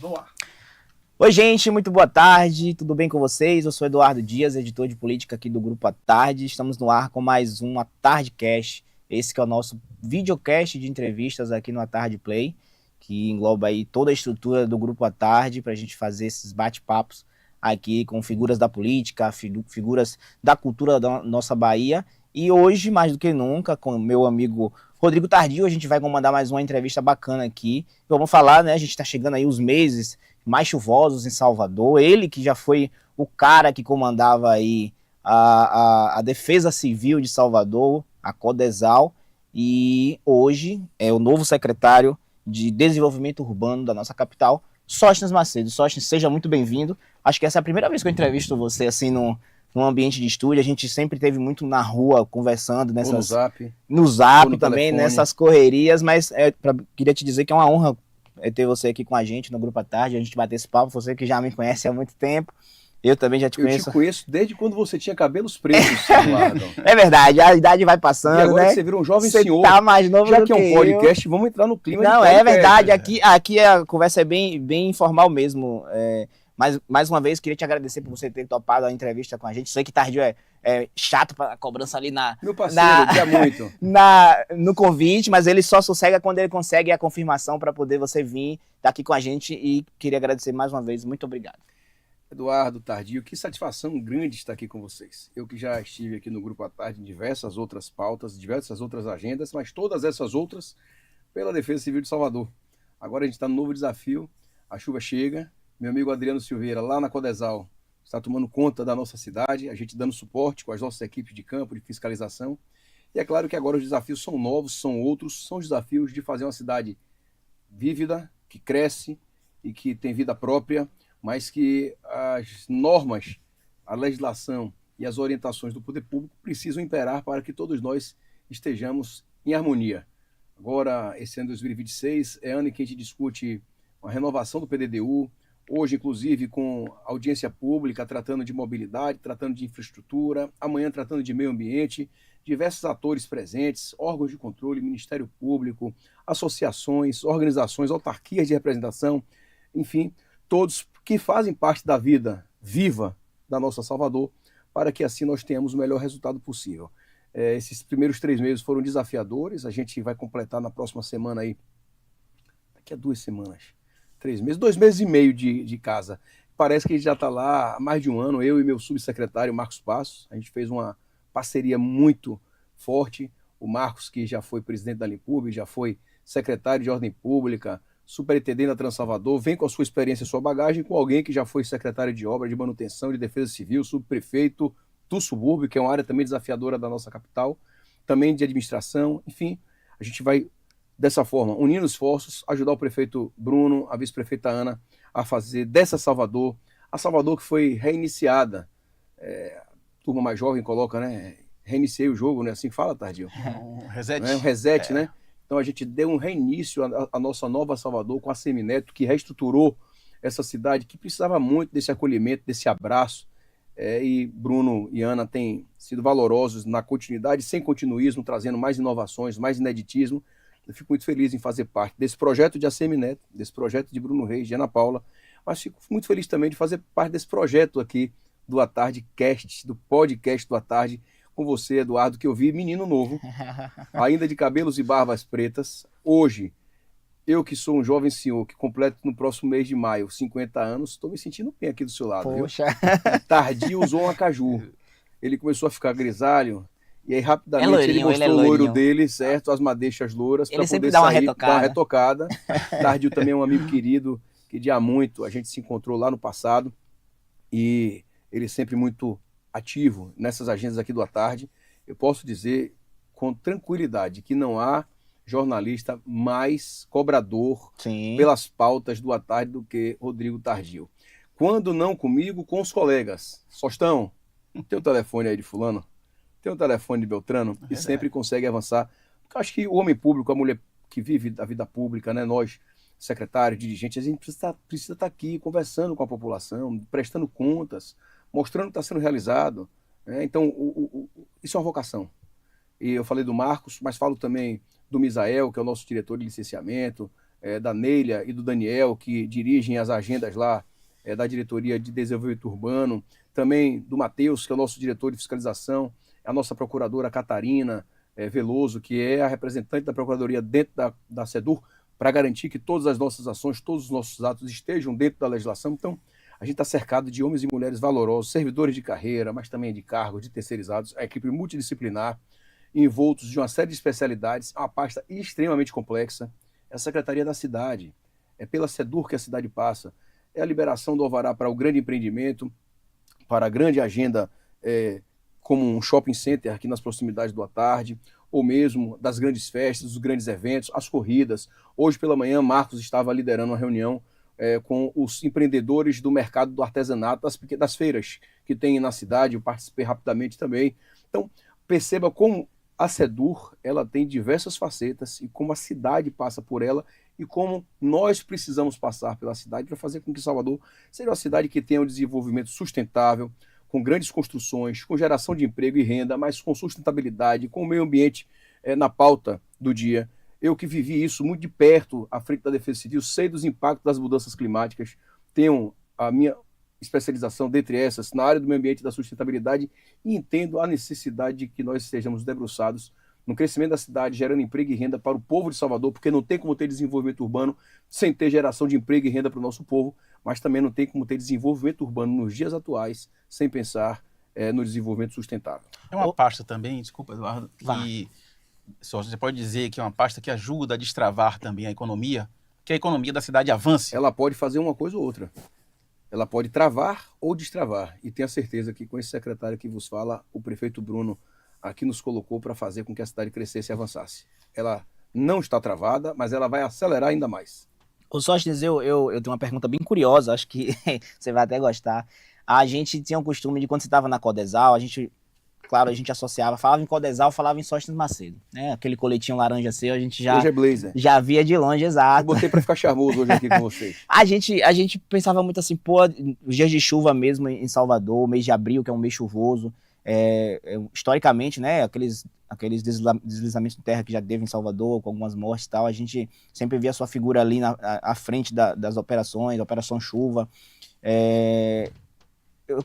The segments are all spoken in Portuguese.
No ar. Oi, gente, muito boa tarde, tudo bem com vocês? Eu sou Eduardo Dias, editor de política aqui do Grupo A Tarde. Estamos no ar com mais um A Tardecast. Esse que é o nosso videocast de entrevistas aqui no A Tarde Play, que engloba aí toda a estrutura do Grupo A Tarde para a gente fazer esses bate-papos aqui com figuras da política, figuras da cultura da nossa Bahia. E hoje, mais do que nunca, com meu amigo Rodrigo Tardio, a gente vai comandar mais uma entrevista bacana aqui. Vamos falar, né? A gente está chegando aí os meses mais chuvosos em Salvador. Ele que já foi o cara que comandava aí a Defesa Civil de Salvador, a Codesal, e hoje é o novo secretário de Desenvolvimento Urbano da nossa capital, Sóstenes Macedo. Sóstenes, seja muito bem-vindo. Acho que essa é a primeira vez que eu entrevisto você assim num ambiente de estúdio. A gente sempre teve muito na rua conversando nessas, no Zap também, telefone. nessas correrias, mas queria te dizer que é uma honra ter você aqui com a gente no Grupo à Tarde, a gente bater esse papo, você que já me conhece há muito tempo, eu também já te conheço. Eu te conheço desde quando você tinha cabelos pretos, Eduardo. É verdade, a idade vai passando, e agora né? que você virou um jovem você senhor. Tá mais novo já do que é um podcast, vamos entrar no clima. Não, é verdade, aqui a conversa é bem informal mesmo. Mas, mais uma vez, queria te agradecer por você ter topado a entrevista com a gente. Sei que Tardio é chato para a cobrança ali Meu parceiro, quer muito. no convite, mas ele só sossega quando ele consegue a confirmação para poder você vir estar aqui com a gente, e queria agradecer mais uma vez. Muito obrigado. Eduardo Tardio, que satisfação grande estar aqui com vocês. Eu que já estive aqui no Grupo à Tarde em diversas outras pautas, diversas outras agendas, mas todas essas outras pela Defesa Civil de Salvador. Agora a gente está no novo desafio, a chuva chega. Meu amigo Adriano Silveira, lá na Codesal, está tomando conta da nossa cidade, a gente dando suporte com as nossas equipes de campo, de fiscalização. E é claro que agora os desafios são novos, são outros, são os desafios de fazer uma cidade vívida, que cresce e que tem vida própria, mas que as normas, a legislação e as orientações do poder público precisam imperar para que todos nós estejamos em harmonia. Agora, esse ano de 2026 é ano em que a gente discute uma renovação do PDDU, hoje, inclusive, com audiência pública, tratando de mobilidade, tratando de infraestrutura, amanhã tratando de meio ambiente, diversos atores presentes, órgãos de controle, Ministério Público, associações, organizações, autarquias de representação, enfim, todos que fazem parte da vida viva da nossa Salvador, para que assim nós tenhamos o melhor resultado possível. Esses primeiros 3 meses foram desafiadores, a gente vai completar na próxima semana aí, daqui a 2 semanas, 3 meses, 2 meses e meio de casa. Parece que a gente já está lá há mais de um ano, eu e meu subsecretário Marcos Passos. A gente fez uma parceria muito forte. O Marcos, que já foi presidente da Limpub, já foi secretário de Ordem Pública, superintendente da Transalvador, vem com a sua experiência e sua bagagem, com alguém que já foi secretário de Obra, de Manutenção, de Defesa Civil, subprefeito do subúrbio, que é uma área também desafiadora da nossa capital, também de administração. Enfim, a gente vai dessa forma, unindo esforços, ajudar o prefeito Bruno, a vice-prefeita Ana, a fazer dessa Salvador, a Salvador que foi reiniciada. A turma mais jovem coloca, né? Reiniciei o jogo, né? Assim que fala, Tardio? Um reset. Um reset, né? Então a gente deu um reinício à nossa nova Salvador com a Semineto, que reestruturou essa cidade, que precisava muito desse acolhimento, desse abraço. E Bruno e Ana têm sido valorosos na continuidade, sem continuismo, trazendo mais inovações, mais ineditismo. Eu fico muito feliz em fazer parte desse projeto de Assemineto, desse projeto de Bruno Reis, de Ana Paula, mas fico muito feliz também de fazer parte desse projeto aqui do A Tarde Cast, do podcast do A Tarde, com você, Eduardo, que eu vi menino novo, ainda de cabelos e barbas pretas. Hoje, eu que sou um jovem senhor, que completo no próximo mês de maio 50 anos, estou me sentindo bem aqui do seu lado. Poxa. Viu? Tardio usou um acaju. Ele começou a ficar grisalho, e aí rapidamente ele mostrou o loiro dele, certo? As madeixas louras, para poder dar sair, dar uma retocada. Tardio também é um amigo querido, que de há muito a gente se encontrou lá no passado, e ele sempre muito ativo nessas agendas aqui do A Tarde. Eu posso dizer com tranquilidade que não há jornalista mais cobrador pelas pautas do A Tarde do que Rodrigo Tardio. Quando não comigo, com os colegas. Sostão, tem o telefone aí de fulano? Tem o telefone de Beltrano? E sempre consegue avançar. Porque eu acho que o homem público, a mulher que vive a vida pública, né, nós, secretários, dirigentes, a gente precisa estar aqui conversando com a população, prestando contas, mostrando o que está sendo realizado. Né? Então, isso é uma vocação. E eu falei do Marcos, mas falo também do Misael, que é o nosso diretor de licenciamento, da Neila e do Daniel, que dirigem as agendas lá da Diretoria de Desenvolvimento Urbano, também do Matheus, que é o nosso diretor de fiscalização, a nossa procuradora Catarina Veloso, que é a representante da Procuradoria dentro da SEDUR, para garantir que todas as nossas ações, todos os nossos atos estejam dentro da legislação. Então, a gente está cercado de homens e mulheres valorosos, servidores de carreira, mas também de cargos, de terceirizados, a equipe multidisciplinar, envoltos de uma série de especialidades, uma pasta extremamente complexa. É a Secretaria da Cidade, é pela SEDUR que a cidade passa, é a liberação do alvará para o grande empreendimento, para a grande agenda, como um shopping center aqui nas proximidades do À Tarde, ou mesmo das grandes festas, dos grandes eventos, as corridas. Hoje pela manhã, Marcos estava liderando uma reunião com os empreendedores do mercado do artesanato, das feiras que tem na cidade. Eu participei rapidamente também. Então, perceba como a SEDUR ela tem diversas facetas e como a cidade passa por ela e como nós precisamos passar pela cidade para fazer com que Salvador seja uma cidade que tenha um desenvolvimento sustentável, com grandes construções, com geração de emprego e renda, mas com sustentabilidade, com o meio ambiente na pauta do dia. Eu que vivi isso muito de perto à frente da Defesa Civil, sei dos impactos das mudanças climáticas, tenho a minha especialização, dentre essas, na área do meio ambiente e da sustentabilidade, e entendo a necessidade de que nós estejamos debruçados no crescimento da cidade, gerando emprego e renda para o povo de Salvador, porque não tem como ter desenvolvimento urbano sem ter geração de emprego e renda para o nosso povo, mas também não tem como ter desenvolvimento urbano nos dias atuais sem pensar no desenvolvimento sustentável. É uma pasta também, desculpa, Eduardo, que você pode dizer que é uma pasta que ajuda a destravar também a economia, que a economia da cidade avance? Ela pode fazer uma coisa ou outra. Ela pode travar ou destravar. E tenha certeza que com esse secretário que vos fala, o prefeito Bruno aqui nos colocou para fazer com que a cidade crescesse e avançasse. Ela não está travada, mas ela vai acelerar ainda mais. Ô Sóstenes, eu tenho uma pergunta bem curiosa, acho que você vai até gostar. A gente tinha o costume de, quando você estava na Codesal, a gente associava, falava em Codesal, falava em Sóstenes Macedo, né? Aquele coletinho laranja seu, a gente Hoje é blazer. já via de longe, exato. Eu botei para ficar charmoso hoje aqui com vocês. A gente pensava muito assim, pô, os dias de chuva mesmo em Salvador, mês de abril, que é um mês chuvoso, historicamente, né, aqueles deslizamentos de terra que já teve em Salvador, com algumas mortes e tal, a gente sempre via a sua figura ali à frente das operações, da Operação Chuva.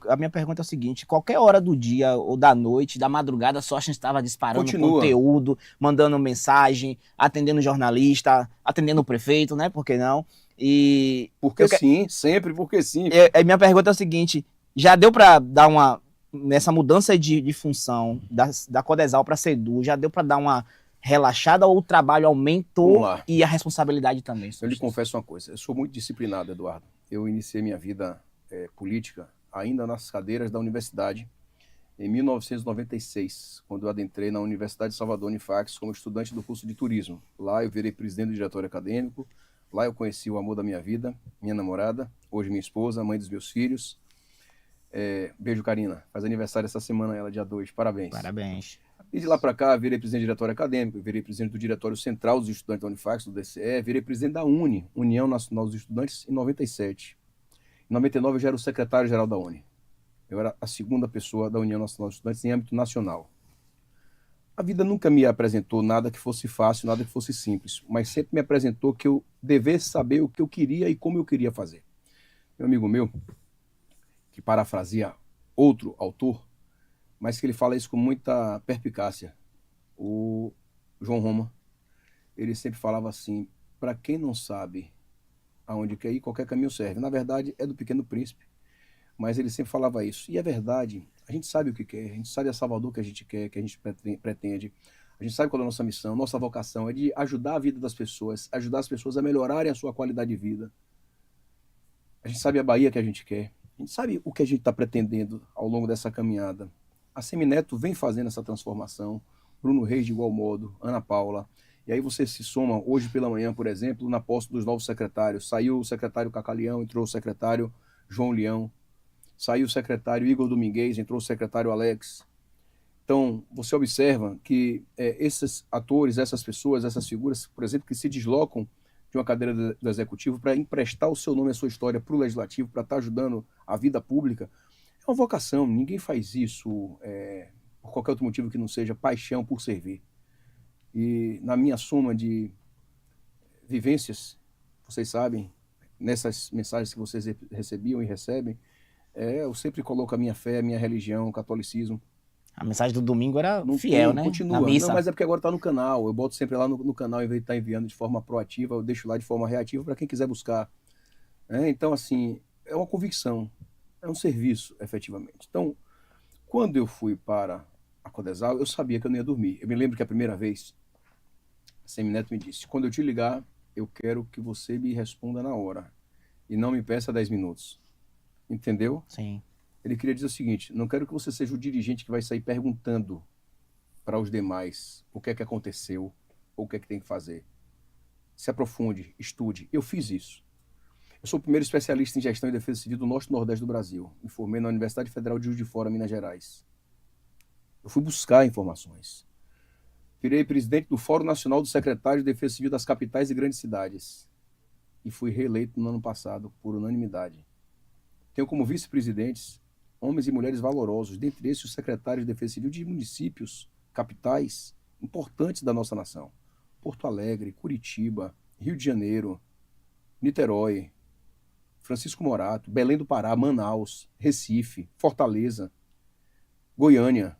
A minha pergunta é o seguinte: qualquer hora do dia ou da noite, da madrugada, Sóstenes estava disparando conteúdo, mandando mensagem, atendendo jornalista, atendendo o prefeito, né? Por que não? E sim, sempre porque sim. Minha pergunta é o seguinte: já deu para dar nessa mudança de função da Codesal para a SEDUR, já deu para dar uma relaxada ou o trabalho aumentou e a responsabilidade também? Eu lhe confesso uma coisa: eu sou muito disciplinado, Eduardo. Eu iniciei minha vida política ainda nas cadeiras da universidade, em 1996, quando eu adentrei na Universidade de Salvador, Unifax, como estudante do curso de turismo. Lá eu virei presidente do diretório acadêmico, lá eu conheci o amor da minha vida, minha namorada, hoje minha esposa, mãe dos meus filhos. Beijo, Karina. Faz aniversário essa semana, ela, dia 2. Parabéns. Parabéns. E de lá para cá, virei presidente do diretório acadêmico, virei presidente do diretório central dos estudantes da Unifax, do DCE, virei presidente da UNE, União Nacional dos Estudantes, em 97. Em 99 eu já era o secretário-geral da UNE. Eu era a segunda pessoa da União Nacional dos Estudantes em âmbito nacional. A vida nunca me apresentou nada que fosse fácil, nada que fosse simples, mas sempre me apresentou que eu devesse saber o que eu queria e como eu queria fazer. Meu amigo meu, que parafraseia outro autor, mas que ele fala isso com muita perspicácia, o João Roma, ele sempre falava assim: para quem não sabe aonde quer ir, qualquer caminho serve. Na verdade, é do Pequeno Príncipe, mas ele sempre falava isso. E é verdade, a gente sabe o que quer, a gente sabe a Salvador que a gente quer, que a gente pretende, a gente sabe qual é a nossa missão, nossa vocação é de ajudar a vida das pessoas, ajudar as pessoas a melhorarem a sua qualidade de vida. A gente sabe a Bahia que a gente quer, a gente sabe o que a gente está pretendendo ao longo dessa caminhada. A Semineto vem fazendo essa transformação, Bruno Reis de igual modo, Ana Paula. E aí você se soma, hoje pela manhã, por exemplo, na posse dos novos secretários. Saiu o secretário Cacaleão, entrou o secretário João Leão. Saiu o secretário Igor Domingues, entrou o secretário Alex. Então, você observa que esses atores, essas pessoas, essas figuras, por exemplo, que se deslocam de uma cadeira do Executivo para emprestar o seu nome e a sua história para o Legislativo, para estar ajudando a vida pública, é uma vocação. Ninguém faz isso por qualquer outro motivo que não seja paixão por servir. E na minha soma de vivências, vocês sabem, nessas mensagens que vocês recebiam e recebem, eu sempre coloco a minha fé, a minha religião, o catolicismo. A mensagem do domingo era Não fiel, tem, né? continua. Na missa. Não, mas é porque agora está no canal. Eu boto sempre lá no canal, em vez de estar enviando de forma proativa, eu deixo lá de forma reativa para quem quiser buscar. Então, assim, é uma convicção, é um serviço, efetivamente. Então, quando eu fui para a Codesal, eu sabia que eu não ia dormir. Eu me lembro que a primeira vez, a Semineto me disse, quando eu te ligar, eu quero que você me responda na hora e não me peça 10 minutos. Entendeu? Sim. Ele queria dizer o seguinte, não quero que você seja o dirigente que vai sair perguntando para os demais o que é que aconteceu ou o que é que tem que fazer. Se aprofunde, estude. Eu fiz isso. Eu sou o primeiro especialista em gestão e defesa civil do Norte e Nordeste do Brasil. Me formei na Universidade Federal de Juiz de Fora, Minas Gerais. Eu fui buscar informações. Virei presidente do Fórum Nacional dos Secretários de Defesa Civil das capitais e grandes cidades. E fui reeleito no ano passado, por unanimidade. Tenho como vice-presidentes homens e mulheres valorosos, dentre esses os secretários de Defesa Civil de municípios, capitais importantes da nossa nação. Porto Alegre, Curitiba, Rio de Janeiro, Niterói, Francisco Morato, Belém do Pará, Manaus, Recife, Fortaleza, Goiânia,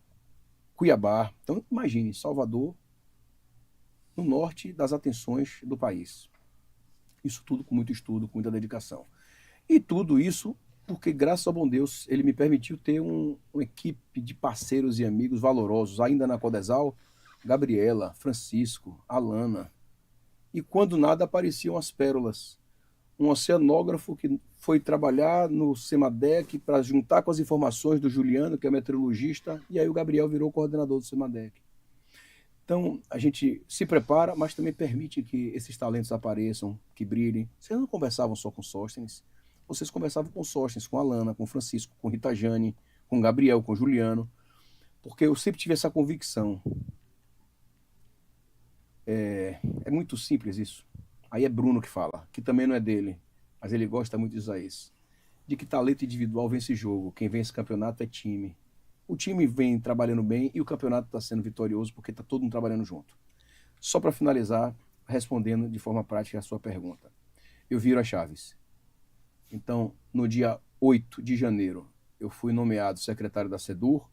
Cuiabá. Então, imagine, Salvador, no norte das atenções do país. Isso tudo com muito estudo, com muita dedicação. E tudo isso porque, graças ao bom Deus, ele me permitiu ter uma equipe de parceiros e amigos valorosos, ainda na Codesal, Gabriela, Francisco, Alana. E quando nada, apareciam as pérolas. Um oceanógrafo que foi trabalhar no CEMADEC para juntar com as informações do Juliano, que é meteorologista, e aí o Gabriel virou coordenador do CEMADEC. Então, a gente se prepara, mas também permite que esses talentos apareçam, que brilhem. Vocês não conversavam só com Sóstenes, vocês conversavam com Sóstenes, com Alana, com Francisco, com Rita Jane, com Gabriel, com Juliano, porque eu sempre tive essa convicção. É muito simples isso. Aí é Bruno que fala, que também não é dele, mas ele gosta muito de usar isso. De que talento individual vence jogo, quem vence campeonato é time. O time vem trabalhando bem e o campeonato está sendo vitorioso porque está todo mundo trabalhando junto. Só para finalizar, respondendo de forma prática a sua pergunta. Eu viro as chaves. Então, no dia 8 de janeiro, eu fui nomeado secretário da SEDUR,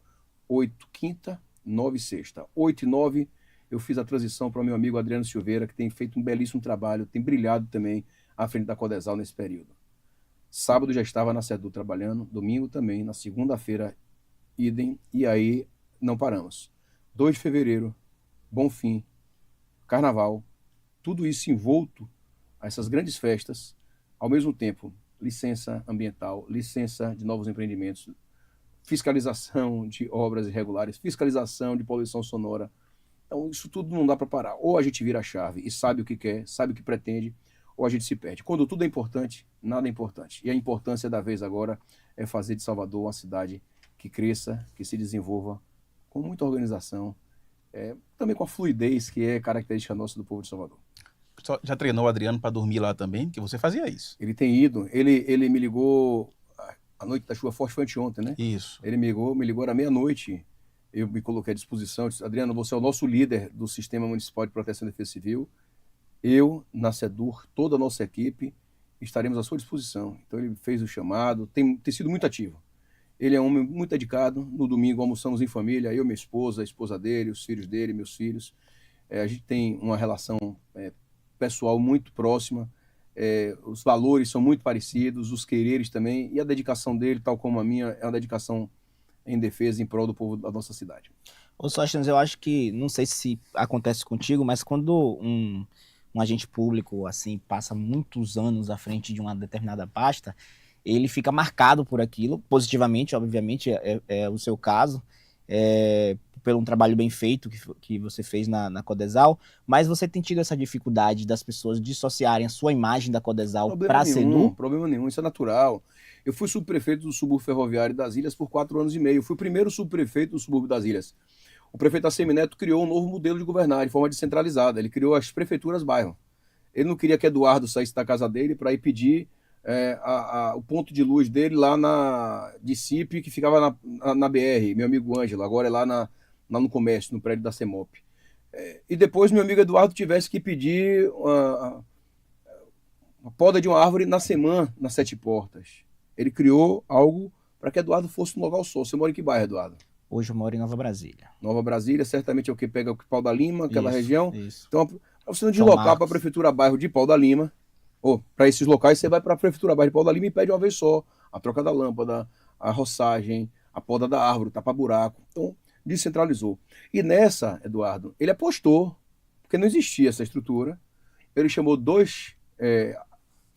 8 quinta, 9 sexta. 8 e 9, eu fiz a transição para o meu amigo Adriano Silveira, que tem feito um belíssimo trabalho, tem brilhado também à frente da Codesal nesse período. Sábado já estava na SEDUR trabalhando, domingo também, na segunda-feira, idem, e aí não paramos. 2 de fevereiro, Bonfim, Carnaval, tudo isso envolto a essas grandes festas, ao mesmo tempo, licença ambiental, licença de novos empreendimentos, fiscalização de obras irregulares, fiscalização de poluição sonora. Então, isso tudo não dá para parar. Ou a gente vira a chave e sabe o que quer, sabe o que pretende, ou a gente se perde. Quando tudo é importante, nada é importante. E a importância da vez agora é fazer de Salvador uma cidade que cresça, que se desenvolva com muita organização, também com a fluidez que é característica nossa do povo de Salvador. Já treinou o Adriano para dormir lá também? Que você fazia isso. Ele tem ido, ele me ligou, a noite da chuva forte foi anteontem, né? Isso. Ele me ligou à meia-noite, eu me coloquei à disposição, disse, Adriano, você é o nosso líder do Sistema Municipal de Proteção e Defesa Civil, eu, na SEDUR, toda a nossa equipe, estaremos à sua disposição. Então ele fez o chamado, tem sido muito ativo. Ele é um homem muito dedicado, no domingo almoçamos em família, eu, minha esposa, a esposa dele, os filhos dele, meus filhos. A gente tem uma relação pessoal muito próxima, os valores são muito parecidos, os quereres também, e a dedicação dele, tal como a minha, é uma dedicação em defesa, em prol do povo da nossa cidade. Ô Sóstenes, eu acho que, não sei se acontece contigo, mas quando um agente público assim passa muitos anos à frente de uma determinada pasta, ele fica marcado por aquilo, positivamente, obviamente, é o seu caso, pelo um trabalho bem feito que você fez na Codesal, mas você tem tido essa dificuldade das pessoas dissociarem a sua imagem da Codesal para a SEDUR? Problema nenhum, isso é natural. Eu fui subprefeito do subúrbio ferroviário das Ilhas por 4 anos e meio. Eu fui o primeiro subprefeito do subúrbio das Ilhas. O prefeito Assemineto criou um novo modelo de governar, de forma descentralizada. Ele criou as prefeituras bairro. Ele não queria que Eduardo saísse da casa dele para ir pedir o ponto de luz dele lá de CIP, que ficava na BR, meu amigo Ângelo, agora é lá no comércio, no prédio da CEMOP. E depois meu amigo Eduardo tivesse que pedir a poda de uma árvore na semana, nas Sete Portas. Ele criou algo para que Eduardo fosse no local só. Você mora em que bairro, Eduardo? Hoje eu moro em Nova Brasília. Nova Brasília, certamente é o que pega o Pau da Lima, aquela Isso, região. isso. Então, para você não São deslocar para a Marcos. Prefeitura Bairro de Pau da Lima, ou para esses locais, você vai para a Prefeitura Bairro de Pau da Lima e pede uma vez só a troca da lâmpada, a roçagem, a poda da árvore, tapa-buraco. Então, descentralizou. E nessa, Eduardo, ele apostou, porque não existia essa estrutura, ele chamou dois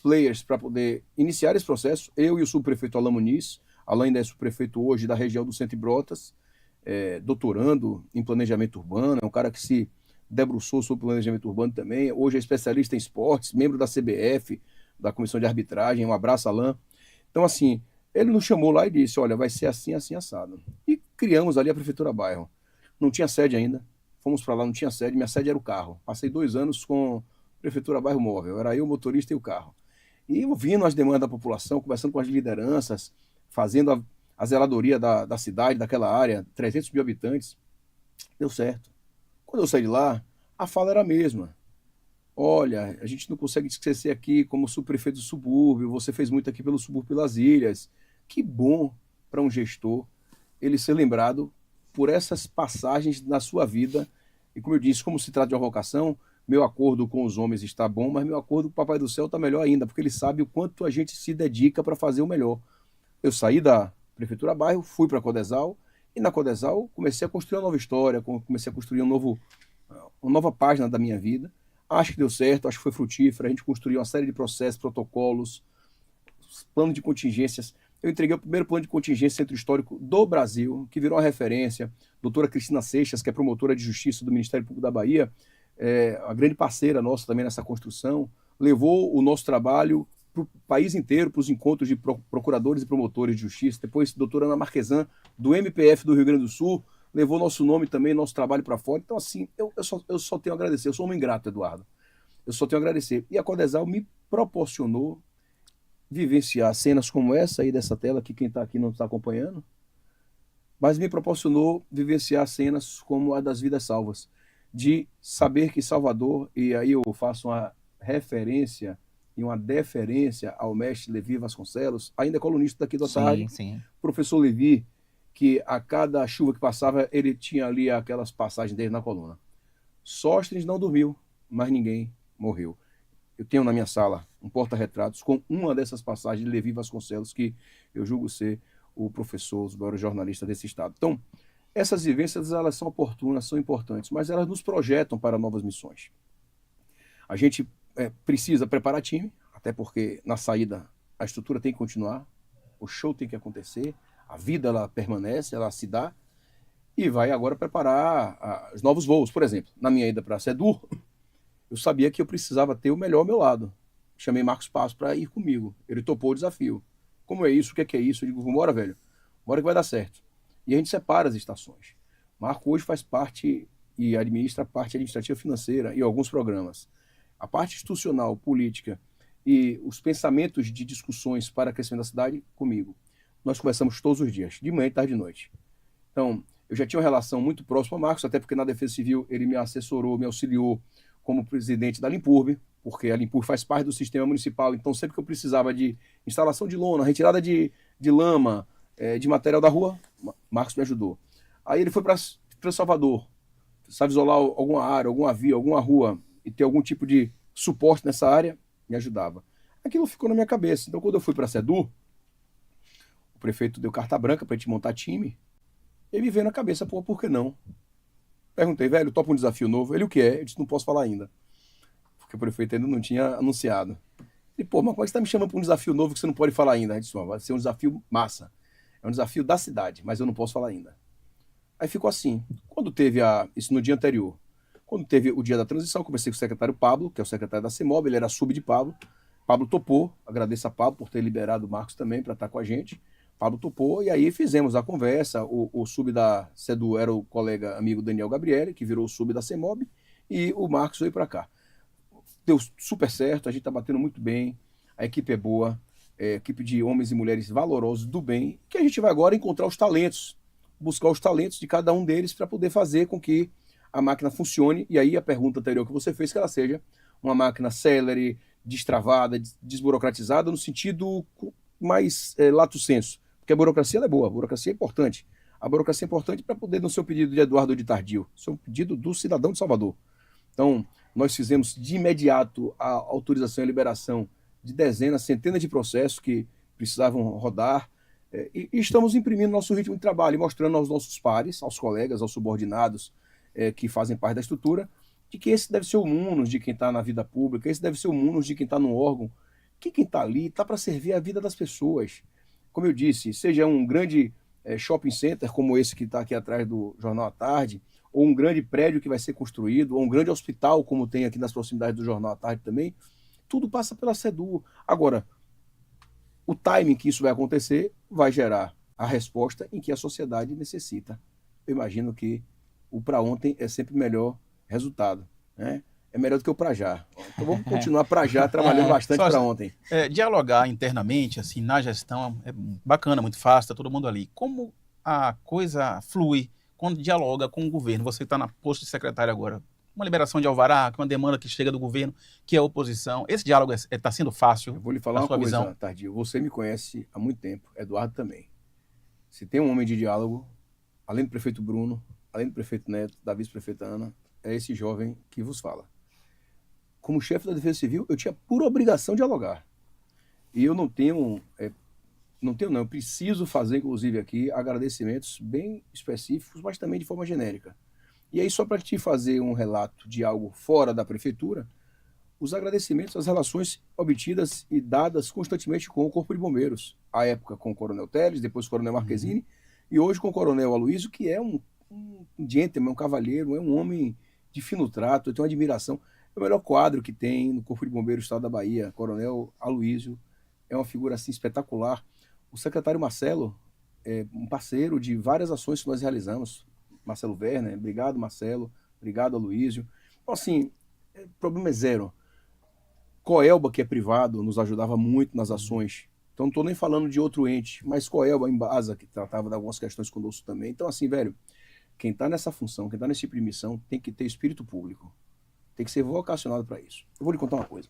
players para poder iniciar esse processo, eu e o subprefeito Alain Muniz. Alain ainda é subprefeito hoje da região do Centro e Brotas, doutorando em planejamento urbano, é um cara que se debruçou sobre planejamento urbano também, hoje é especialista em esportes, membro da CBF, da Comissão de Arbitragem, um abraço, Alain. Então, assim, ele nos chamou lá e disse, olha, vai ser assim, assim, assado. E criamos ali a Prefeitura Bairro. Não tinha sede ainda, fomos para lá, não tinha sede, minha sede era o carro. Passei 2 anos com Prefeitura Bairro Móvel, era eu, o motorista e o carro. E ouvindo as demandas da população, conversando com as lideranças, fazendo a zeladoria da cidade, daquela área, 300 mil habitantes, deu certo. Quando eu saí de lá, a fala era a mesma. Olha, a gente não consegue te esquecer aqui como subprefeito do subúrbio, você fez muito aqui pelo subúrbio pelas ilhas. Que bom para um gestor ele ser lembrado por essas passagens na sua vida. E como eu disse, como se trata de uma vocação, meu acordo com os homens está bom, mas meu acordo com o Papai do Céu está melhor ainda, porque ele sabe o quanto a gente se dedica para fazer o melhor. Eu saí da Prefeitura Bairro, fui para a Codesal, e na Codesal comecei a construir uma nova história, comecei a construir uma nova página da minha vida. Acho que deu certo, acho que foi frutífero, a gente construiu uma série de processos, protocolos, planos de contingências. Eu entreguei o primeiro plano de contingência Centro Histórico do Brasil, que virou uma referência. Doutora Cristina Seixas, que é promotora de justiça do Ministério Público da Bahia, a grande parceira nossa também nessa construção, levou o nosso trabalho para o país inteiro, para os encontros de procuradores e promotores de justiça. Depois, a doutora Ana Marquesan, do MPF do Rio Grande do Sul, levou nosso nome também, nosso trabalho para fora. Então, assim, eu só tenho a agradecer. Eu sou um ingrato, Eduardo. Eu só tenho a agradecer. E a Codesal me proporcionou vivenciar cenas como essa aí dessa tela, que quem está aqui não está acompanhando, mas me proporcionou vivenciar cenas como a das Vidas Salvas, de saber que Salvador, e aí eu faço uma referência e uma deferência ao mestre Levi Vasconcelos, ainda colunista daqui da tarde, Sim. professor Levi, que a cada chuva que passava, ele tinha ali aquelas passagens dele na coluna. Sóstenes não dormiu, mas ninguém morreu. Eu tenho na minha sala um porta-retratos com uma dessas passagens de Levi Vasconcelos, que eu julgo ser o professor, o maior jornalista desse estado. Então, essas vivências, elas são oportunas, são importantes, mas elas nos projetam para novas missões. A gente precisa preparar time, até porque na saída a estrutura tem que continuar, o show tem que acontecer, a vida ela permanece, ela se dá, e vai agora preparar os novos voos. Por exemplo, na minha ida para a Sedur, eu sabia que eu precisava ter o melhor ao meu lado. Chamei Marcos Passo para ir comigo. Ele topou o desafio. Como é isso? O que é isso? Eu digo, vambora, velho. Bora que vai dar certo. E a gente separa as estações. Marco hoje faz parte e administra a parte administrativa financeira e alguns programas. A parte institucional, política e os pensamentos de discussões para o crescimento da cidade, comigo. Nós conversamos todos os dias, de manhã, tarde e noite. Então, eu já tinha uma relação muito próxima ao Marcos, até porque na Defesa Civil ele me assessorou, me auxiliou como presidente da Limpurb, porque a Limpurb faz parte do sistema municipal, então sempre que eu precisava de instalação de lona, retirada de lama, de material da rua, Marcos me ajudou. Aí ele foi para Salvador, sabe isolar alguma área, alguma via, alguma rua, e ter algum tipo de suporte nessa área, me ajudava. Aquilo ficou na minha cabeça. Então, quando eu fui para a Sedur, o prefeito deu carta branca para a gente montar time, e me veio na cabeça, pô, por que não? Perguntei, velho, topa um desafio novo? Ele, o que é? Eu disse, não posso falar ainda, porque o prefeito ainda não tinha anunciado. Ele, pô, mas como é que você está me chamando para um desafio novo que você não pode falar ainda? Eu disse, vai ser um desafio massa. É um desafio da cidade, mas eu não posso falar ainda. Aí ficou assim. Quando teve isso no dia anterior, quando teve o dia da transição, conversei com o secretário Pablo, que é o secretário da CEMOB, ele era sub de Pablo. Pablo topou, agradeço a Pablo por ter liberado o Marcos também para estar com a gente. Pablo topou, e aí fizemos a conversa. O sub da CEDU era o colega amigo Daniel Gabriele, que virou o sub da CEMOB, e o Marcos veio para cá. Deu super certo, a gente está batendo muito bem, a equipe é boa, equipe de homens e mulheres valorosos do bem, que a gente vai agora encontrar os talentos, buscar os talentos de cada um deles para poder fazer com que a máquina funcione. E aí a pergunta anterior que você fez, que ela seja uma máquina célere, destravada, desburocratizada, no sentido mais lato sensu. Porque a burocracia ela é boa, a burocracia é importante. A burocracia é importante para poder, no seu pedido de Eduardo de Tardio, isso é um pedido do cidadão de Salvador. Então, nós fizemos de imediato a autorização e liberação de dezenas, centenas de processos que precisavam rodar, e estamos imprimindo nosso ritmo de trabalho e mostrando aos nossos pares, aos colegas, aos subordinados que fazem parte da estrutura, de que esse deve ser o munus de quem está na vida pública, esse deve ser o munus de quem está no órgão, que quem está ali está para servir a vida das pessoas. Como eu disse, seja um grande shopping center como esse que está aqui atrás do Jornal à Tarde, ou um grande prédio que vai ser construído, ou um grande hospital como tem aqui nas proximidades do Jornal à Tarde também, tudo passa pela SEDU. Agora, o timing que isso vai acontecer vai gerar a resposta em que a sociedade necessita. Eu imagino que o para ontem é sempre melhor resultado, né? É melhor do que o para já. Então vamos continuar para já, trabalhando bastante para ontem. Dialogar internamente, assim, na gestão é bacana, muito fácil, está todo mundo ali. Como a coisa flui quando dialoga com o governo? Você está na posto de secretário agora, uma liberação de alvará, uma demanda que chega do governo, que é a oposição. Esse diálogo está sendo fácil? Eu vou lhe falar uma coisa, Tardio. Você me conhece há muito tempo, Eduardo também. Se tem um homem de diálogo, além do prefeito Bruno, além do prefeito Neto, da vice-prefeita Ana, é esse jovem que vos fala. Como chefe da Defesa Civil, eu tinha por obrigação de dialogar. E eu eu preciso fazer, inclusive, aqui agradecimentos bem específicos, mas também de forma genérica. E aí, só para te fazer um relato de algo fora da prefeitura, os agradecimentos às relações obtidas e dadas constantemente com o Corpo de Bombeiros. À época com o Coronel Teles, depois com o Coronel Marquezine, e hoje com o Coronel Aloysio, que é um gentleman, um cavalheiro, é um homem de fino trato, eu tenho uma admiração. É o melhor quadro que tem no Corpo de Bombeiros do Estado da Bahia. Coronel Aloysio é uma figura assim espetacular. O secretário Marcelo é um parceiro de várias ações que nós realizamos. Marcelo Werner, obrigado Marcelo, obrigado Aloysio. Então, assim, problema é zero. Coelba, que é privado, nos ajudava muito nas ações. Então não estou nem falando de outro ente, mas Coelba, Embasa, que tratava de algumas questões conosco também. Então, assim, velho, quem está nessa função, quem está nesse tipo de missão, tem que ter espírito público. Tem que ser vocacionado para isso. Eu vou lhe contar uma coisa.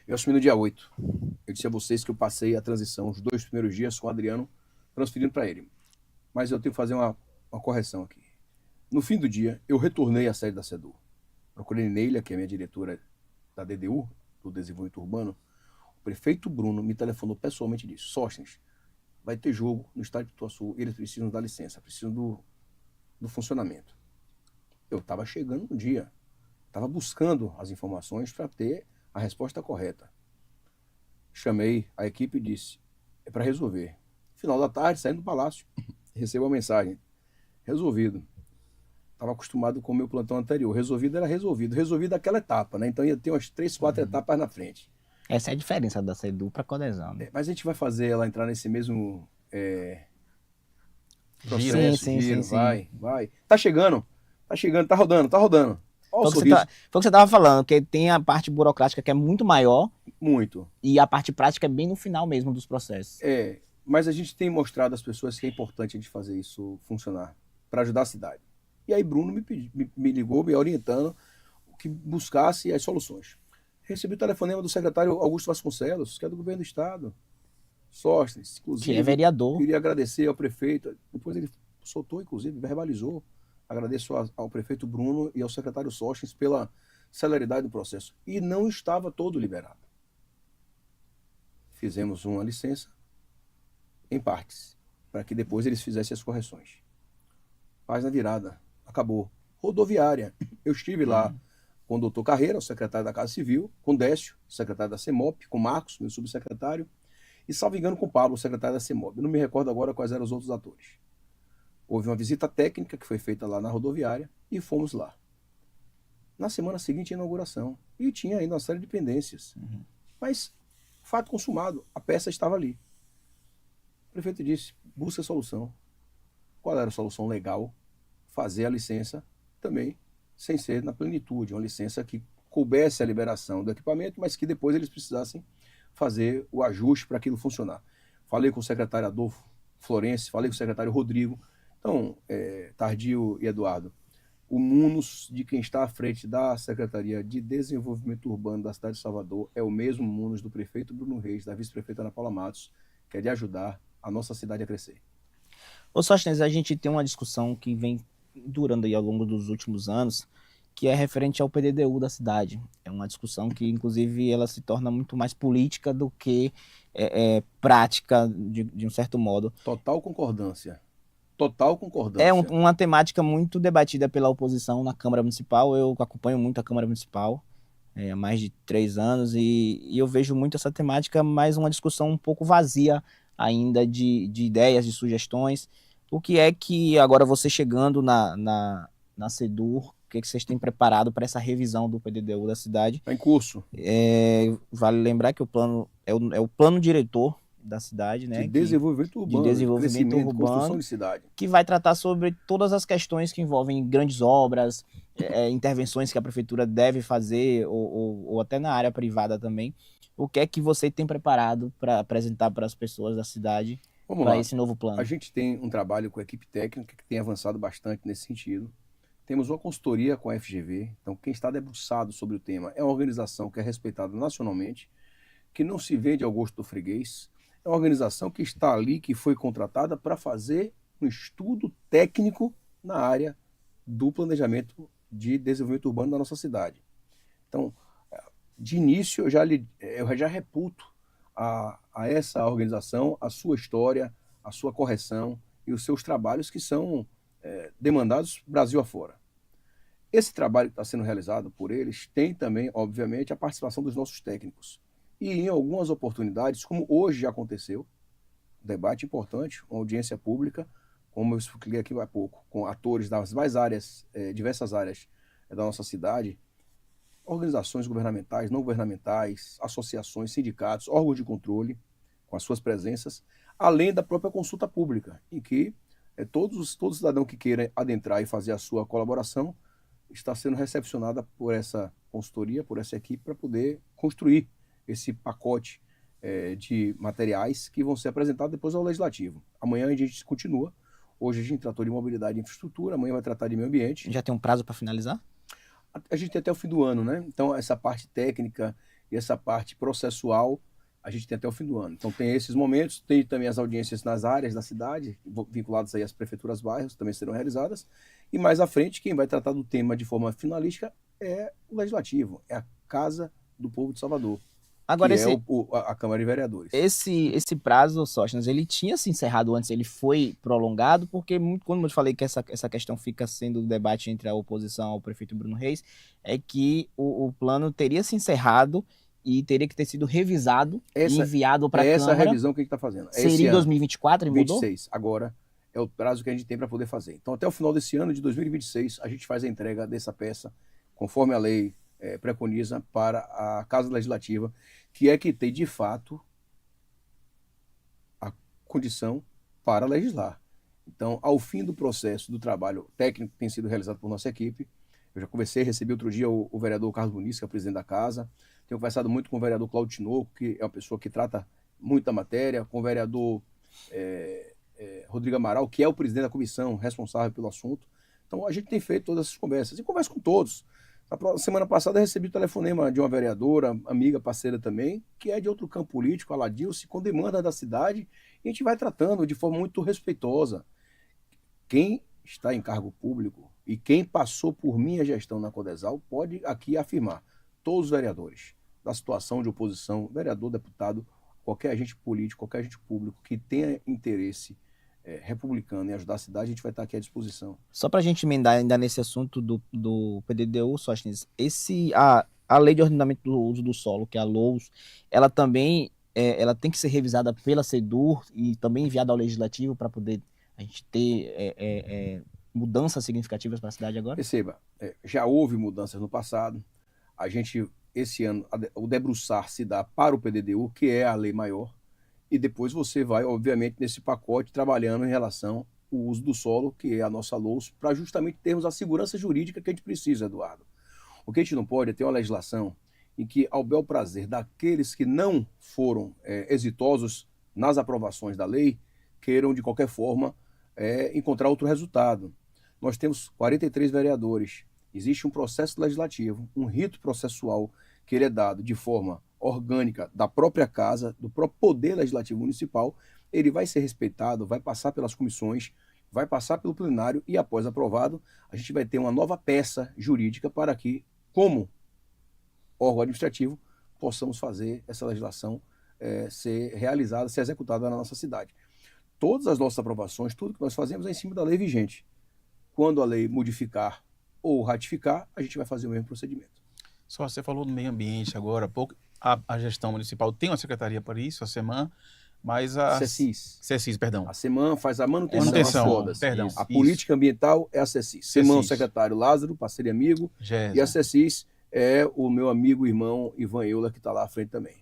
Eu assumi no dia 8. Eu disse a vocês que eu passei a transição, os 2 primeiros dias com o Adriano, transferindo para ele. Mas eu tenho que fazer uma correção aqui. No fim do dia, eu retornei à sede da SEDU. Procurei Neila, que é minha diretora da DDU, do Desenvolvimento Urbano. O prefeito Bruno me telefonou pessoalmente e disse: Sóstenes, vai ter jogo no estádio de Pituaçu, eles precisam dar licença, precisam do funcionamento. Eu estava chegando no dia, estava buscando as informações para ter a resposta correta. Chamei a equipe e disse: é para resolver. Final da tarde, saindo do palácio, recebo a mensagem: resolvido. Estava acostumado com o meu plantão anterior. Resolvido era resolvido. Resolvido aquela etapa, né? Então ia ter umas 3, 4 etapas na frente. Essa é a diferença da SEDU para a Codesan, né? Mas a gente vai fazer ela entrar nesse mesmo processo, sim. vai. Tá chegando, tá rodando. Foi o que você estava falando, que tem a parte burocrática que é muito maior. Muito. E a parte prática é bem no final mesmo dos processos. Mas a gente tem mostrado às pessoas que é importante a gente fazer isso funcionar, para ajudar a cidade. E aí Bruno me ligou, me orientando que buscasse as soluções. Recebi o telefonema do secretário Augusto Vasconcelos, que é do governo do estado. Sóstenes, inclusive. Que é vereador. Queria agradecer ao prefeito. Depois ele soltou, inclusive, verbalizou. Agradeço ao prefeito Bruno e ao secretário Sóstenes pela celeridade do processo. E não estava todo liberado. Fizemos uma licença em partes, para que depois eles fizessem as correções. Página virada. Acabou. Rodoviária. Eu estive lá com o doutor Carreira, o secretário da Casa Civil, com Décio, secretário da CEMOP, com Marcos, meu subsecretário, e, salvo engano, com Pablo, o secretário da CEMOP. Eu não me recordo agora quais eram os outros atores. Houve uma visita técnica que foi feita lá na rodoviária e fomos lá. Na semana seguinte, a inauguração. E tinha ainda uma série de pendências. Mas, fato consumado, a peça estava ali. O prefeito disse: busca a solução. Qual era a solução legal? Fazer a licença também, sem ser na plenitude, uma licença que coubesse a liberação do equipamento, mas que depois eles precisassem fazer o ajuste para aquilo funcionar. Falei com o secretário Adolfo Florense, falei com o secretário Rodrigo. Então, Tardio e Eduardo, o munos de quem está à frente da Secretaria de Desenvolvimento Urbano da cidade de Salvador é o mesmo munos do prefeito Bruno Reis, da vice-prefeita Ana Paula Matos, que é de ajudar a nossa cidade a crescer. Ô Sóstenes, a gente tem uma discussão que vem durando aí ao longo dos últimos anos, que é referente ao PDDU da cidade. É uma discussão que, inclusive, ela se torna muito mais política do que prática, de um certo modo. Total concordância. Total concordância. É uma temática muito debatida pela oposição na Câmara Municipal. Eu acompanho muito a Câmara Municipal há mais de 3 anos e eu vejo muito essa temática, mas uma discussão um pouco vazia ainda de ideias, de sugestões. O que é que agora você chegando na SEDUR, o que vocês têm preparado para essa revisão do PDDU da cidade? Está em curso. Vale lembrar que o plano é o plano diretor da cidade, né? De desenvolvimento urbano, construção de cidade. Que vai tratar sobre todas as questões que envolvem grandes obras, intervenções que a prefeitura deve fazer, ou até na área privada também. O que é que você tem preparado para apresentar para as pessoas da cidade para esse novo plano? A gente tem um trabalho com a equipe técnica que tem avançado bastante nesse sentido. Temos uma consultoria com a FGV, então quem está debruçado sobre o tema é uma organização que é respeitada nacionalmente, que não se vende ao gosto do freguês, é uma organização que está ali, que foi contratada para fazer um estudo técnico na área do planejamento de desenvolvimento urbano da nossa cidade. Então, de início, eu já reputo a essa organização a sua história, a sua correção e os seus trabalhos que são demandados Brasil afora. Esse trabalho que está sendo realizado por eles tem também, obviamente, a participação dos nossos técnicos. E em algumas oportunidades, como hoje já aconteceu, um debate importante, uma audiência pública, como eu expliquei aqui há pouco, com atores das mais áreas, diversas áreas da nossa cidade, organizações governamentais, não governamentais, associações, sindicatos, órgãos de controle, com as suas presenças, além da própria consulta pública, em que todo cidadão que queira adentrar e fazer a sua colaboração está sendo recepcionada por essa consultoria, por essa equipe, para poder construir esse pacote de materiais que vão ser apresentados depois ao Legislativo. Amanhã a gente continua. Hoje a gente tratou de mobilidade e infraestrutura, amanhã vai tratar de meio ambiente. Já tem um prazo para finalizar? A gente tem até o fim do ano, né? Então essa parte técnica e essa parte processual a gente tem até o fim do ano. Então tem esses momentos, tem também as audiências nas áreas da cidade, vinculadas aí às prefeituras bairros, também serão realizadas. E mais à frente, quem vai tratar do tema de forma finalística é o Legislativo, é a Casa do Povo de Salvador. Agora, a Câmara de Vereadores. Esse prazo, Sóstenes, ele tinha se encerrado antes, ele foi prolongado, porque, como eu falei que essa questão fica sendo debate entre a oposição ao prefeito Bruno Reis, é que o plano teria se encerrado e teria que ter sido revisado e enviado para a Câmara. Essa revisão que a gente está fazendo. Seria em 2024 e mudou? 26, agora é o prazo que a gente tem para poder fazer. Então, até o final desse ano de 2026, a gente faz a entrega dessa peça, conforme a lei preconiza, para a Casa Legislativa, que é que tem, de fato, a condição para legislar. Então, ao fim do processo do trabalho técnico que tem sido realizado por nossa equipe, eu já conversei, recebi outro dia o vereador Carlos Muniz, que é o presidente da casa, tenho conversado muito com o vereador Claudio Tinoco, que é uma pessoa que trata muito da matéria, com o vereador Rodrigo Amaral, que é o presidente da comissão responsável pelo assunto. Então, a gente tem feito todas essas conversas, e converso com todos. Na semana passada eu recebi o telefonema de uma vereadora, amiga, parceira também, que é de outro campo político, a Ladilce, com demanda da cidade, e a gente vai tratando de forma muito respeitosa. Quem está em cargo público e quem passou por minha gestão na Codesal pode aqui afirmar, todos os vereadores, da situação de oposição, vereador, deputado, qualquer agente político, qualquer agente público que tenha interesse republicano em ajudar a cidade, a gente vai estar aqui à disposição. Só para a gente emendar ainda nesse assunto do PDDU, Sóstenes, a Lei de Ordenamento do Uso do Solo, que é a LOUS, ela também ela tem que ser revisada pela SEDUR e também enviada ao Legislativo para poder a gente ter mudanças significativas para a cidade agora? Perceba, já houve mudanças no passado, a gente, esse ano, o debruçar se dá para o PDDU, que é a lei maior, e depois você vai, obviamente, nesse pacote trabalhando em relação ao uso do solo, que é a nossa LOUS, para justamente termos a segurança jurídica que a gente precisa, Eduardo. O que a gente não pode é ter uma legislação em que, ao bel prazer daqueles que não foram exitosos nas aprovações da lei, queiram, de qualquer forma, encontrar outro resultado. Nós temos 43 vereadores. Existe um processo legislativo, um rito processual que ele é dado de forma orgânica da própria casa, do próprio poder legislativo municipal. Ele vai ser respeitado, vai passar pelas comissões, vai passar pelo plenário e, após aprovado, a gente vai ter uma nova peça jurídica para que, como órgão administrativo, possamos fazer essa legislação ser realizada, ser executada na nossa cidade. Todas as nossas aprovações, tudo que nós fazemos é em cima da lei vigente. Quando a lei modificar ou ratificar, a gente vai fazer o mesmo procedimento. Só você falou do meio ambiente agora há pouco. A gestão municipal tem uma secretaria para isso, a SEMAN, mas a... CECIS, perdão. A SEMAN faz a manutenção todas. Perdão. A política ambiental é a CECIS. SEMAN, o secretário Lázaro, parceiro e amigo. E a CECIS é o meu amigo e irmão Ivan Euler, que está lá à frente também.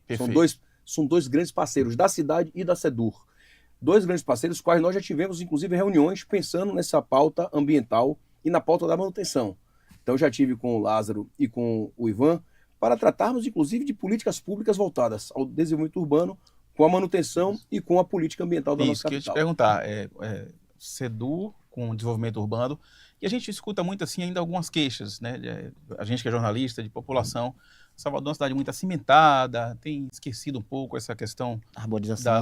São dois grandes parceiros da cidade e da SEDUR. Dois grandes parceiros, quais nós já tivemos, inclusive, reuniões pensando nessa pauta ambiental e na pauta da manutenção. Então, eu já tive com o Lázaro e com o Ivan para tratarmos, inclusive, de políticas públicas voltadas ao desenvolvimento urbano, com a manutenção e com a política ambiental da nossa capital. Isso que eu ia te perguntar. SEDUR com o desenvolvimento urbano, e a gente escuta muito assim ainda algumas queixas, né? A gente que é jornalista, de população. Salvador é uma cidade muito acimentada, tem esquecido um pouco essa questão da arborização.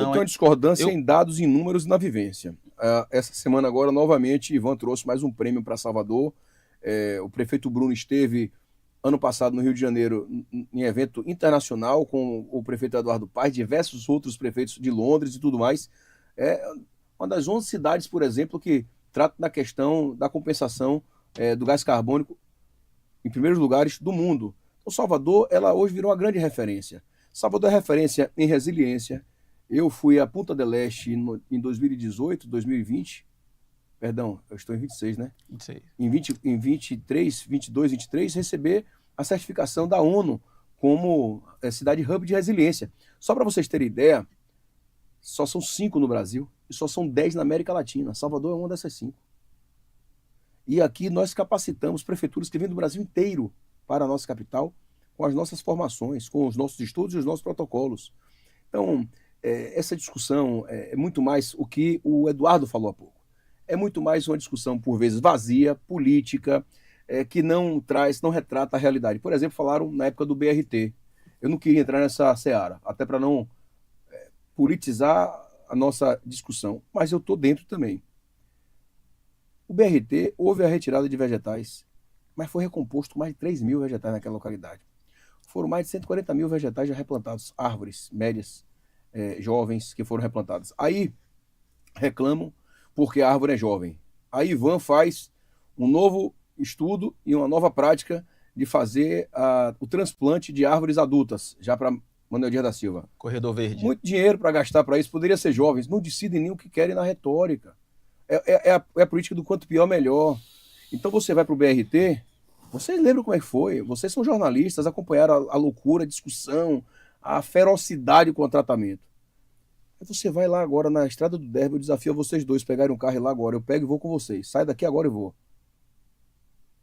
Eu tenho uma discordância em dados, em números e na vivência. Essa semana agora, novamente, Ivan trouxe mais um prêmio para Salvador. O prefeito Bruno esteve ano passado no Rio de Janeiro em evento internacional com o prefeito Eduardo Paes, diversos outros prefeitos de Londres e tudo mais. É uma das 11 cidades, por exemplo, que trata da questão da compensação do gás carbônico em primeiros lugares do mundo. O Salvador, ela hoje virou uma grande referência. Salvador é referência em resiliência. Eu fui a Punta del Este em 2018, 2020. Perdão, eu estou em 26, né? 26. Em 23, 22, 23, receber a certificação da ONU como cidade hub de resiliência. Só para vocês terem ideia, só são 5 no Brasil e só são 10 na América Latina. Salvador é uma dessas 5. E aqui nós capacitamos prefeituras que vêm do Brasil inteiro para a nossa capital, com as nossas formações, com os nossos estudos e os nossos protocolos. Então, essa discussão é muito mais o que o Eduardo falou há pouco. É muito mais uma discussão, por vezes, vazia, política, que não retrata a realidade. Por exemplo, falaram na época do BRT. Eu não queria entrar nessa seara, até para não politizar a nossa discussão, mas eu estou dentro também. O BRT, houve a retirada de vegetais, mas foi recomposto mais de 3 mil vegetais naquela localidade. Foram mais de 140 mil vegetais já replantados, árvores médias, jovens, que foram replantadas. Aí reclamam porque a árvore é jovem. Aí Ivan faz um novo estudo e uma nova prática de fazer o transplante de árvores adultas, já para Manuel Dias da Silva. Corredor Verde. Muito dinheiro para gastar para isso, poderia ser jovens, não decidem nem o que querem na retórica. É a política do quanto pior, melhor. Então você vai para o BRT, vocês lembram como é que foi? Vocês são jornalistas, acompanharam a loucura, a discussão, a ferocidade com o tratamento. Aí você vai lá agora na Estrada do Derby, eu desafio a vocês dois pegarem um carro e ir lá agora. Eu pego e vou com vocês. Sai daqui agora e vou.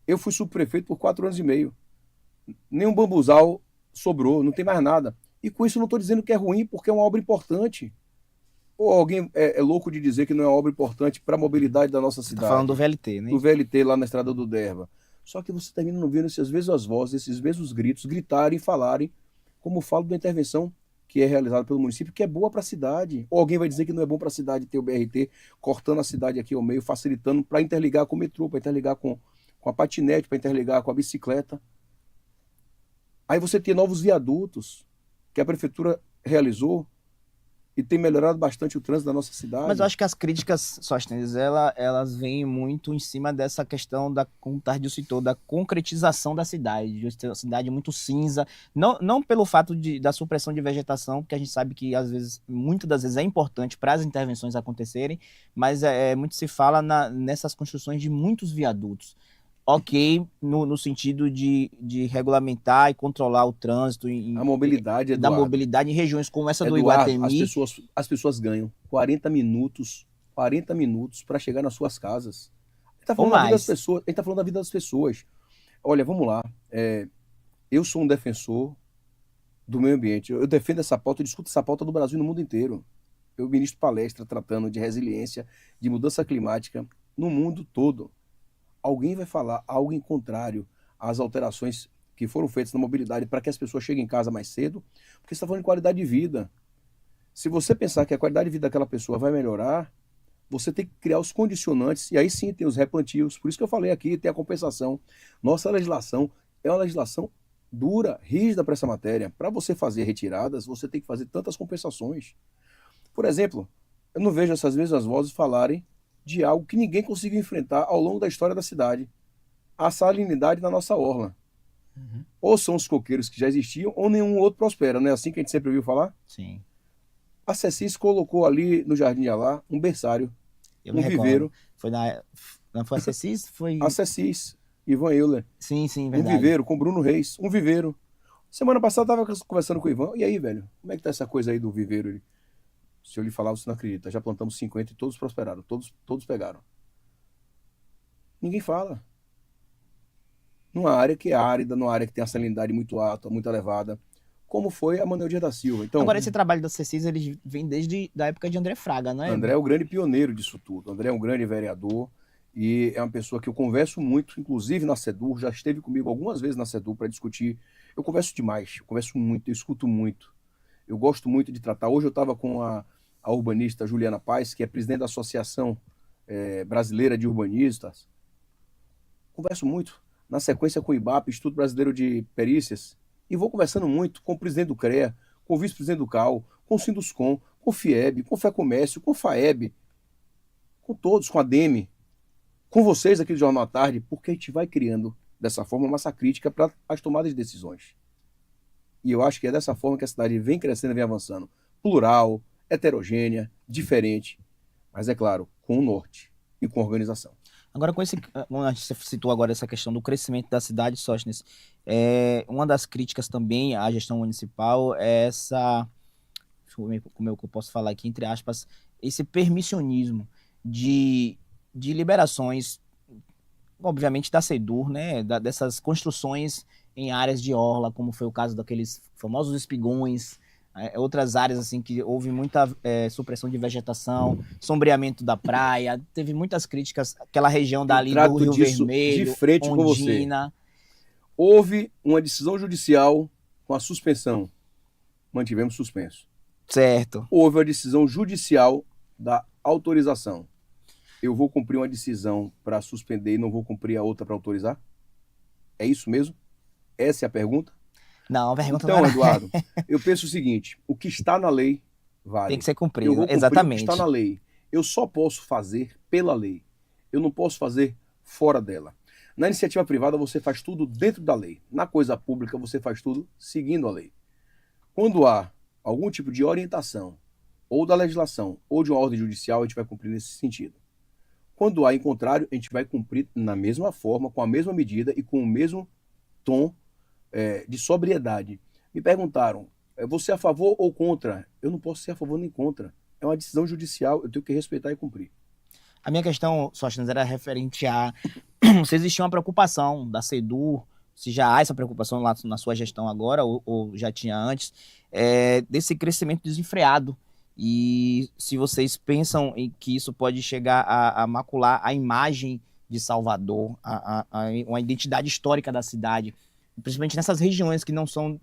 Eu fui subprefeito por 4 anos e meio. Nenhum bambuzal sobrou, não tem mais nada. E com isso eu não estou dizendo que é ruim, porque é uma obra importante. Ou alguém é louco de dizer que não é uma obra importante para a mobilidade da nossa cidade. Tá falando do VLT, né? Do VLT lá na Estrada do Derba. Só que você termina não vendo essas mesmas vozes, esses mesmos gritos, gritarem e falarem, como falo da intervenção que é realizada pelo município, que é boa para a cidade. Ou alguém vai dizer que não é bom para a cidade ter o BRT, cortando a cidade aqui ao meio, facilitando para interligar com o metrô, para interligar com a patinete, para interligar com a bicicleta. Aí você tem novos viadutos que a prefeitura realizou e tem melhorado bastante o trânsito da nossa cidade. Mas eu acho que as críticas, Sóstenes, elas vêm muito em cima dessa questão como o Tardio citou, da concretização da cidade, de uma cidade muito cinza, não pelo fato da supressão de vegetação, porque a gente sabe que muitas das vezes é importante para as intervenções acontecerem, mas muito se fala nessas construções de muitos viadutos. Ok, no sentido de regulamentar e controlar o trânsito. A mobilidade, da mobilidade em regiões como essa do Eduardo, Iguatemi. As pessoas ganham 40 minutos para chegar nas suas casas. A gente está falando da vida das pessoas. A gente tá falando da vida das pessoas. Olha, vamos lá. Eu sou um defensor do meio ambiente. Eu defendo essa pauta, eu discuto essa pauta no Brasil e no mundo inteiro. Eu ministro palestra tratando de resiliência, de mudança climática no mundo todo. alguém vai falar algo em contrário às alterações que foram feitas na mobilidade para que as pessoas cheguem em casa mais cedo, porque você está falando de qualidade de vida. Se você pensar que a qualidade de vida daquela pessoa vai melhorar, você tem que criar os condicionantes, e aí sim tem os replantios. Por isso que eu falei aqui, tem a compensação. Nossa legislação é uma legislação dura, rígida para essa matéria. Para você fazer retiradas, você tem que fazer tantas compensações. Por exemplo, eu não vejo essas mesmas vozes falarem de algo que ninguém conseguiu enfrentar ao longo da história da cidade. A salinidade na nossa orla. Ou são os coqueiros que já existiam, ou nenhum outro prospera. Não é assim que a gente sempre ouviu falar? Sim. A Cecis colocou ali no Jardim de Alá um berçário, Eu me recordo. viveiro. Não foi a Cecis? Foi... A Cecis, Ivan Euler. Sim, Um verdade. viveiro com Bruno Reis. Um viveiro. Semana passada eu tava conversando com o Ivan. E aí, velho? Como é que tá essa coisa aí do viveiro? Se eu lhe falar, você não acredita. Já plantamos 50 e todos prosperaram. Todos pegaram. Ninguém fala. Numa área que é árida, numa área que tem a salinidade muito alta, muito elevada, como foi a Manuel Dias da Silva. Então, Agora, esse trabalho da Cecis, ele vem desde a época de André Fraga, não é? André é o grande pioneiro disso tudo. André é um grande vereador e é uma pessoa que eu converso muito, inclusive na SEDUR, já esteve comigo algumas vezes na SEDUR para discutir. Eu converso demais, eu converso muito, eu escuto muito. Eu gosto muito de tratar. Hoje eu estava com a urbanista Juliana Paes, que é presidente da Associação Brasileira de Urbanistas. Converso muito. Na sequência com o IBAP, Instituto Brasileiro de Perícias, e vou conversando muito com o presidente do CREA, com o vice-presidente do CAU, com o Sinduscom, com o FIEB, com o FEComércio, com o FAEB, com todos, com a DEME, com vocês aqui do Jornal à Tarde, porque a gente vai criando dessa forma massa crítica para as tomadas de decisões. E eu acho que é dessa forma que a cidade vem crescendo e vem avançando. Plural, heterogênea, diferente, mas é claro, com o norte e com organização. Agora, você citou agora essa questão do crescimento da cidade, Sóstenes, uma das críticas também à gestão municipal é essa, como eu posso falar aqui, entre aspas, esse permissionismo de liberações, obviamente da SEDUR, né, dessas construções em áreas de orla, como foi o caso daqueles famosos espigões, outras áreas assim que houve muita supressão de vegetação, sombreamento da praia, teve muitas críticas, aquela região dali do Rio Vermelho, de frente Ondina. Com você. Houve uma decisão judicial com a suspensão, mantivemos suspenso. Certo. Houve a decisão judicial da autorização. Eu vou cumprir uma decisão para suspender e não vou cumprir a outra para autorizar? É isso mesmo? Essa é a pergunta? Não, a pergunta então, não Eduardo, eu penso o seguinte, o que está na lei vale. Tem que ser cumprido, eu vou cumprir exatamente. O que está na lei. Eu só posso fazer pela lei. Eu não posso fazer fora dela. Na iniciativa privada você faz tudo dentro da lei. Na coisa pública você faz tudo seguindo a lei. Quando há algum tipo de orientação, ou da legislação, ou de uma ordem judicial, a gente vai cumprir nesse sentido. Quando há em contrário, a gente vai cumprir na mesma forma, com a mesma medida e com o mesmo tom de sobriedade. Me perguntaram, você é a favor ou contra? Eu não posso ser a favor nem contra. É uma decisão judicial, eu tenho que respeitar e cumprir. A minha questão, Sóstenes, era referente a se existia uma preocupação da SEDUR, se já há essa preocupação lá na sua gestão agora, ou já tinha antes, desse crescimento desenfreado. E se vocês pensam em que isso pode chegar a macular a imagem de Salvador, uma identidade histórica da cidade, principalmente nessas regiões que não são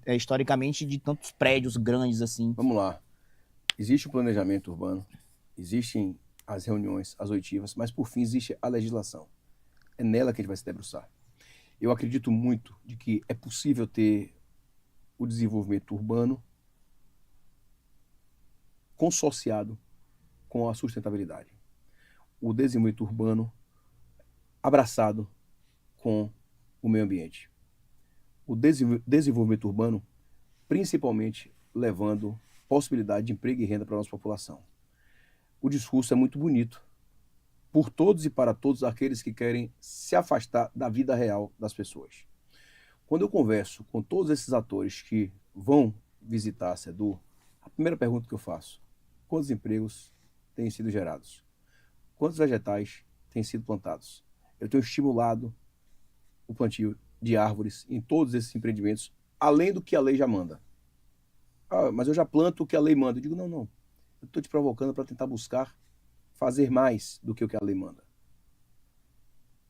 historicamente de tantos prédios grandes assim. Vamos lá. Existe o planejamento urbano, existem as reuniões, as oitivas, mas por fim existe a legislação. É nela que a gente vai se debruçar. Eu acredito muito de que é possível ter o desenvolvimento urbano consociado com a sustentabilidade. O desenvolvimento urbano abraçado com o meio ambiente. O desenvolvimento urbano, principalmente levando possibilidade de emprego e renda para a nossa população. O discurso é muito bonito, por todos e para todos aqueles que querem se afastar da vida real das pessoas. Quando eu converso com todos esses atores que vão visitar a SEDUR, a primeira pergunta que eu faço: quantos empregos têm sido gerados? Quantos vegetais têm sido plantados? Eu tenho estimulado o plantio de árvores em todos esses empreendimentos, além do que a lei já manda. Mas eu já planto o que a lei manda. Eu digo, não. Eu estou te provocando para tentar buscar fazer mais do que o que a lei manda.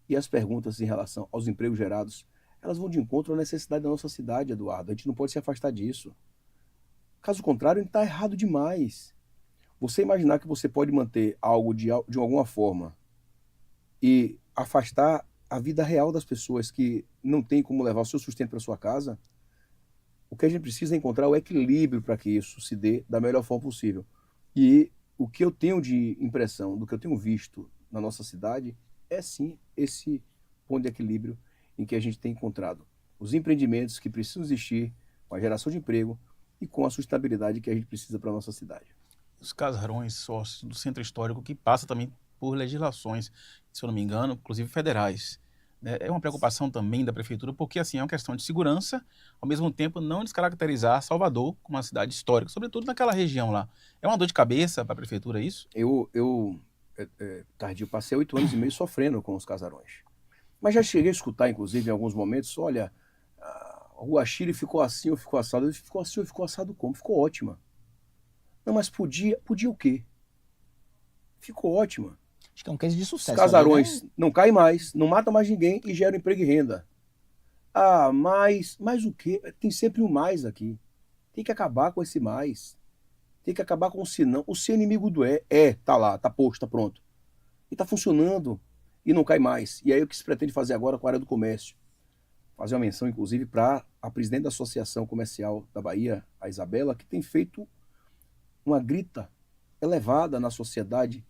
e as perguntas em relação aos empregos gerados, elas vão de encontro à necessidade da nossa cidade, Eduardo. A gente não pode se afastar disso. Caso contrário, ele está errado demais. Você imaginar que você pode manter algo de alguma forma e afastar a vida real das pessoas que não têm como levar o seu sustento para sua casa, o que a gente precisa é encontrar o equilíbrio para que isso se dê da melhor forma possível. E o que eu tenho de impressão, do que eu tenho visto na nossa cidade, é sim esse ponto de equilíbrio em que a gente tem encontrado os empreendimentos que precisam existir, com a geração de emprego e com a sustentabilidade que a gente precisa para a nossa cidade. Os casarões sócios do centro histórico, que passa também por legislações, se eu não me engano, inclusive federais. Né? É uma preocupação também da prefeitura, porque assim, é uma questão de segurança, ao mesmo tempo não descaracterizar Salvador como uma cidade histórica, sobretudo naquela região lá. É uma dor de cabeça para a prefeitura isso? Tardio, passei 8 anos e meio sofrendo com os casarões. Mas já cheguei a escutar, inclusive, em alguns momentos, olha, a Rua Chile ficou assim ou ficou assado. Ficou assim ou ficou assado como? Ficou ótima. Não, mas podia o quê? Ficou ótima. Acho que é um case de Os sucesso. casarões Ali, né? não caem mais, não matam mais ninguém e geram emprego e renda. Ah, mais o quê? Tem sempre um mais aqui. Tem que acabar com esse mais. Tem que acabar com o se não. O seu inimigo do tá lá, tá posto, tá pronto. E tá funcionando. E não cai mais. E aí o que se pretende fazer agora com a área do comércio? Fazer uma menção, inclusive, para a presidente da Associação Comercial da Bahia, a Isabela, que tem feito uma grita elevada na sociedade,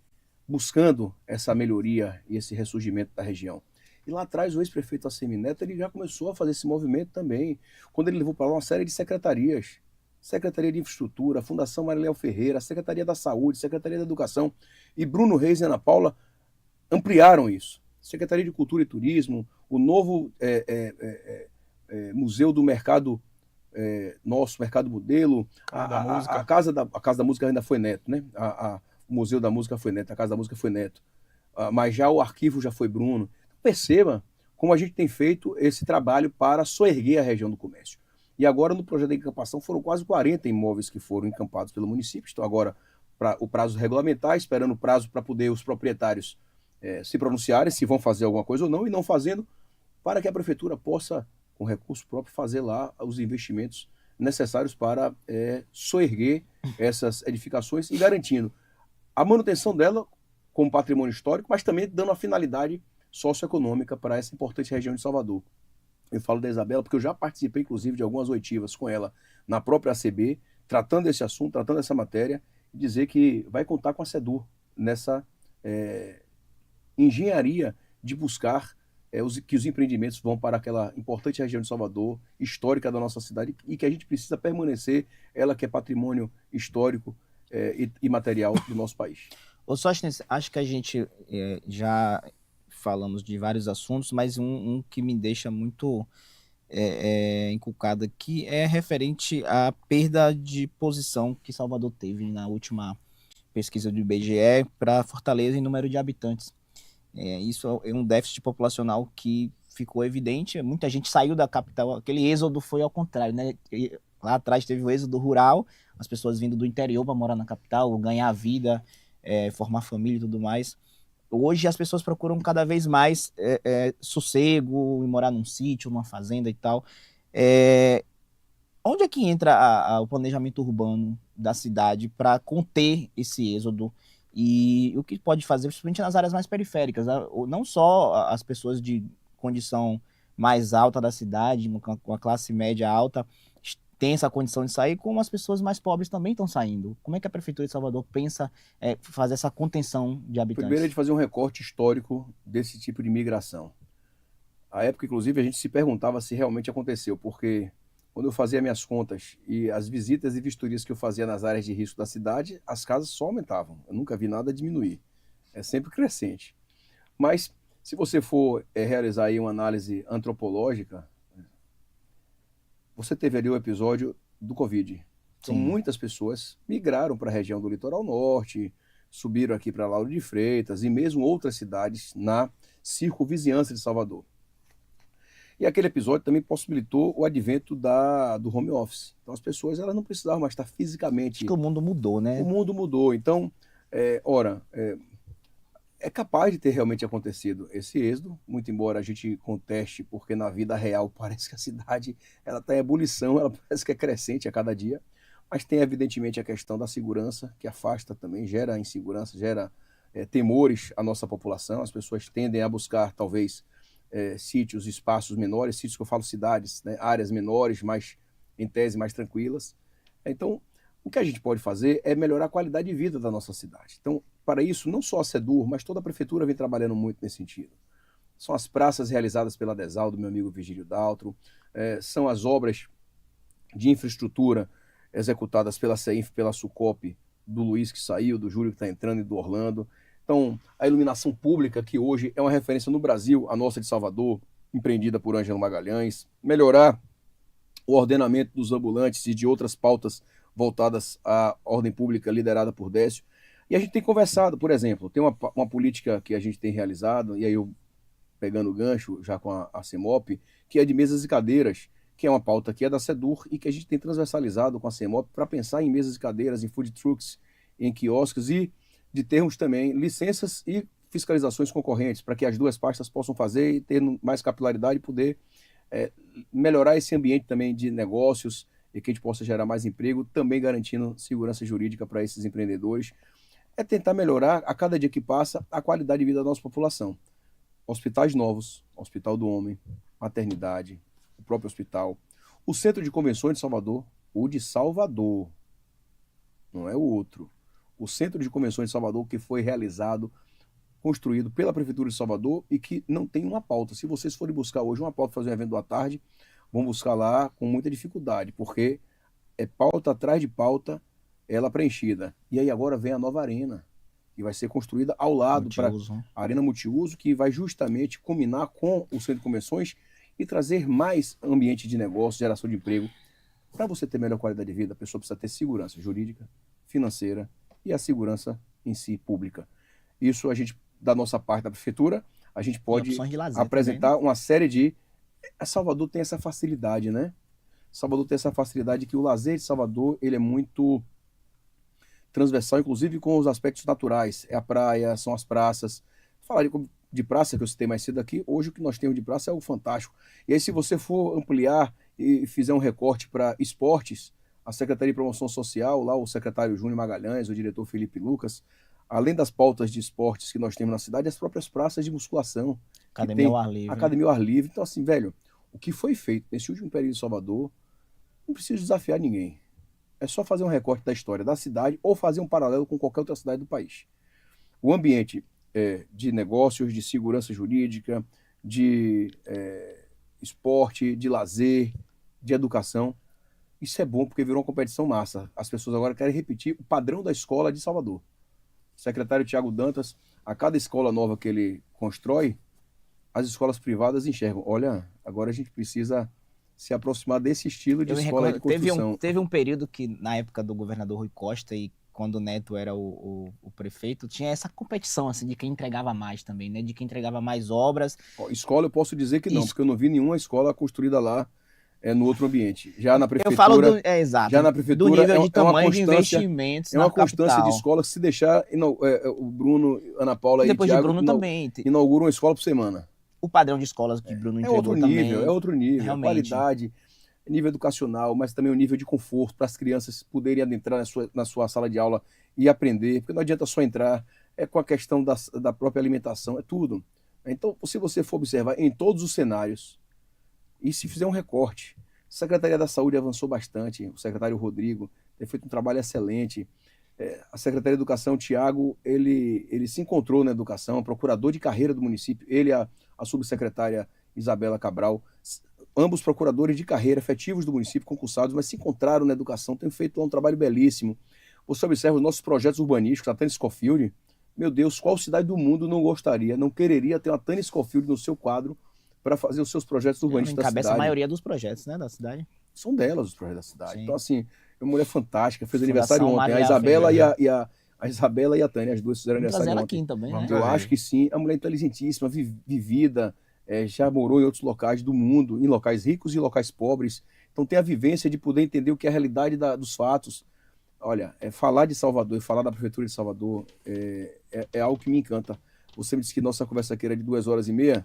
buscando essa melhoria e esse ressurgimento da região. E lá atrás o ex-prefeito Assemineto ele já começou a fazer esse movimento também, quando ele levou para lá uma série de secretarias. Secretaria de Infraestrutura, Fundação Mariléo Ferreira, Secretaria da Saúde, Secretaria da Educação, e Bruno Reis e Ana Paula ampliaram isso. Secretaria de Cultura e Turismo, o novo Museu do Mercado nosso, Mercado Modelo, a Casa da Música ainda foi Neto, né? O Museu da Música foi Neto, a Casa da Música foi Neto, mas já o arquivo já foi Bruno. Perceba como a gente tem feito esse trabalho para soerguer a região do comércio. E agora, no projeto de encampação, foram quase 40 imóveis que foram encampados pelo município. Estão agora para o prazo regulamentar, esperando o prazo para poder os proprietários se pronunciarem se vão fazer alguma coisa ou não, e não fazendo, para que a prefeitura possa, com recurso próprio, fazer lá os investimentos necessários para soerguer essas edificações e garantindo a manutenção dela como patrimônio histórico, mas também dando a finalidade socioeconômica para essa importante região de Salvador. Eu falo da Isabela porque eu já participei, inclusive, de algumas oitivas com ela na própria ACB, tratando desse assunto, tratando dessa matéria, e dizer que vai contar com a SEDUR nessa engenharia de buscar que os empreendimentos vão para aquela importante região de Salvador, histórica da nossa cidade, e que a gente precisa permanecer, ela que é patrimônio histórico e material do nosso país. Ô Sóstenes, acho que a gente já falamos de vários assuntos, mas um que me deixa muito inculcado aqui é referente à perda de posição que Salvador teve na última pesquisa do IBGE para Fortaleza em número de habitantes. Isso é um déficit populacional que ficou evidente, muita gente saiu da capital, aquele êxodo foi ao contrário, né? Lá atrás teve o êxodo rural, as pessoas vindo do interior para morar na capital, ganhar vida, formar família e tudo mais. Hoje as pessoas procuram cada vez mais sossego, morar num sítio, numa fazenda e tal. Onde é que entra o planejamento urbano da cidade para conter esse êxodo? E o que pode fazer, principalmente nas áreas mais periféricas, né? Não só as pessoas de condição mais alta da cidade, com a classe média alta, tem essa condição de sair, como as pessoas mais pobres também estão saindo. Como é que a Prefeitura de Salvador pensa fazer essa contenção de habitantes? Primeiro é de fazer um recorte histórico desse tipo de migração. À época, inclusive, a gente se perguntava se realmente aconteceu, porque quando eu fazia minhas contas e as visitas e vistorias que eu fazia nas áreas de risco da cidade, as casas só aumentavam. Eu nunca vi nada diminuir. É sempre crescente. Mas, se você for realizar aí uma análise antropológica, você teve ali o episódio do Covid. Então, muitas pessoas migraram para a região do Litoral Norte, subiram aqui para Lauro de Freitas e mesmo outras cidades na circunvizinhança de Salvador. E aquele episódio também possibilitou o advento do home office. Então as pessoas não precisavam mais estar fisicamente... Acho que o mundo mudou, né? O mundo mudou. Então, é capaz de ter realmente acontecido esse êxodo, muito embora a gente conteste, porque na vida real parece que a cidade ela está em ebulição, ela parece que é crescente a cada dia, mas tem evidentemente a questão da segurança, que afasta também, gera insegurança, gera temores à nossa população, as pessoas tendem a buscar talvez sítios, espaços menores, sítios que eu falo cidades, né, áreas menores, mas em tese mais tranquilas. Então, o que a gente pode fazer é melhorar a qualidade de vida da nossa cidade. Então, para isso, não só a SEDUR, mas toda a prefeitura vem trabalhando muito nesse sentido. São as praças realizadas pela DESAL, do meu amigo Virgílio Daltro, são as obras de infraestrutura executadas pela CEINF, pela SUCOP, do Luiz que saiu, do Júlio que está entrando e do Orlando. Então, a iluminação pública, que hoje é uma referência no Brasil, a nossa de Salvador, empreendida por Ângelo Magalhães, melhorar o ordenamento dos ambulantes e de outras pautas voltadas à ordem pública liderada por Décio. E a gente tem conversado, por exemplo, tem uma política que a gente tem realizado, e aí eu pegando o gancho já com a CEMOP, que é de mesas e cadeiras, que é uma pauta que é da SEDUR e que a gente tem transversalizado com a CEMOP para pensar em mesas e cadeiras, em food trucks, em quiosques e de termos também licenças e fiscalizações concorrentes, para que as duas pastas possam fazer e ter mais capilaridade e poder melhorar esse ambiente também de negócios e que a gente possa gerar mais emprego, também garantindo segurança jurídica para esses empreendedores. É tentar melhorar, a cada dia que passa, a qualidade de vida da nossa população. Hospitais novos, Hospital do Homem, maternidade, o próprio hospital, o Centro de Convenções de Salvador, o de Salvador, não é o outro. O Centro de Convenções de Salvador, que foi realizado, construído pela Prefeitura de Salvador e que não tem uma pauta. Se vocês forem buscar hoje uma pauta para fazer um evento à tarde, vão buscar lá com muita dificuldade, porque é pauta atrás de pauta, ela preenchida. E aí agora vem a nova arena, que vai ser construída ao lado para a Arena Multiuso, que vai justamente combinar com o Centro de Convenções e trazer mais ambiente de negócio, geração de emprego. Para você ter melhor qualidade de vida, a pessoa precisa ter segurança jurídica, financeira e a segurança em si pública. Isso a gente, da nossa parte da prefeitura, a gente pode apresentar também, né? Uma série de... Salvador tem essa facilidade, né? Salvador tem essa facilidade que o lazer de Salvador, ele é muito transversal, inclusive com os aspectos naturais. É a praia, são as praças. Falar de praça, que eu citei mais cedo aqui, hoje o que nós temos de praça é o Fantástico. E aí, se você for ampliar e fizer um recorte para esportes, a Secretaria de Promoção Social, lá o secretário Júnior Magalhães, o diretor Felipe Lucas, além das pautas de esportes que nós temos na cidade, as próprias praças de musculação. Academia ao ar livre. Academia ao ar livre. Então, assim, velho, o que foi feito nesse último período em Salvador, não precisa desafiar ninguém. É só fazer um recorte da história da cidade ou fazer um paralelo com qualquer outra cidade do país. O ambiente de negócios, de segurança jurídica, de esporte, de lazer, de educação, isso é bom porque virou uma competição massa. As pessoas agora querem repetir o padrão da escola de Salvador. O secretário Tiago Dantas, a cada escola nova que ele constrói, as escolas privadas enxergam, olha, agora a gente precisa se aproximar desse estilo de escola de construção. Teve um período que, na época do governador Rui Costa e quando o Neto era o prefeito, tinha essa competição assim, de quem entregava mais também, né? De quem entregava mais obras. Escola eu posso dizer que não, porque eu não vi nenhuma escola construída lá no outro ambiente. Já na prefeitura, eu falo exato, já na prefeitura do nível de tamanho de investimentos é uma constância de escola que se deixar, o Bruno, Ana Paula e depois Thiago de Bruno também inauguram uma escola por semana. O padrão de escolas que Bruno entregou também. É outro nível, realmente. Qualidade, nível educacional, mas também o nível de conforto para as crianças poderem adentrar na sua sala de aula e aprender, porque não adianta só entrar, com a questão da própria alimentação, é tudo. Então, se você for observar em todos os cenários, e se fizer um recorte, a Secretaria da Saúde avançou bastante, o secretário Rodrigo tem feito um trabalho excelente, a Secretaria de Educação, o Tiago, ele se encontrou na educação, procurador de carreira do município, ele a subsecretária Isabela Cabral, ambos procuradores de carreira efetivos do município, concursados, mas se encontraram na educação, têm feito lá um trabalho belíssimo. Você observa os nossos projetos urbanísticos, a Tânia Scofield, meu Deus, qual cidade do mundo não gostaria, não quereria ter uma Tânia Scofield no seu quadro para fazer os seus projetos urbanísticos da cidade? Encabeça a maioria dos projetos, né, da cidade. São delas os projetos da cidade. Sim. Então, assim, é uma mulher fantástica, fez Fundação aniversário ontem. Maria A Isabela a Isabela e a Tânia, as duas fizeram Vamos aniversário trazer ela ontem. aqui também, né? Eu acho que sim, é uma mulher inteligentíssima, vivida, já morou em outros locais do mundo, em locais ricos e locais pobres. Então tem a vivência de poder entender o que é a realidade dos fatos. Olha, falar de Salvador e falar da Prefeitura de Salvador é algo que me encanta. Você me disse que nossa conversa aqui era de 2h30.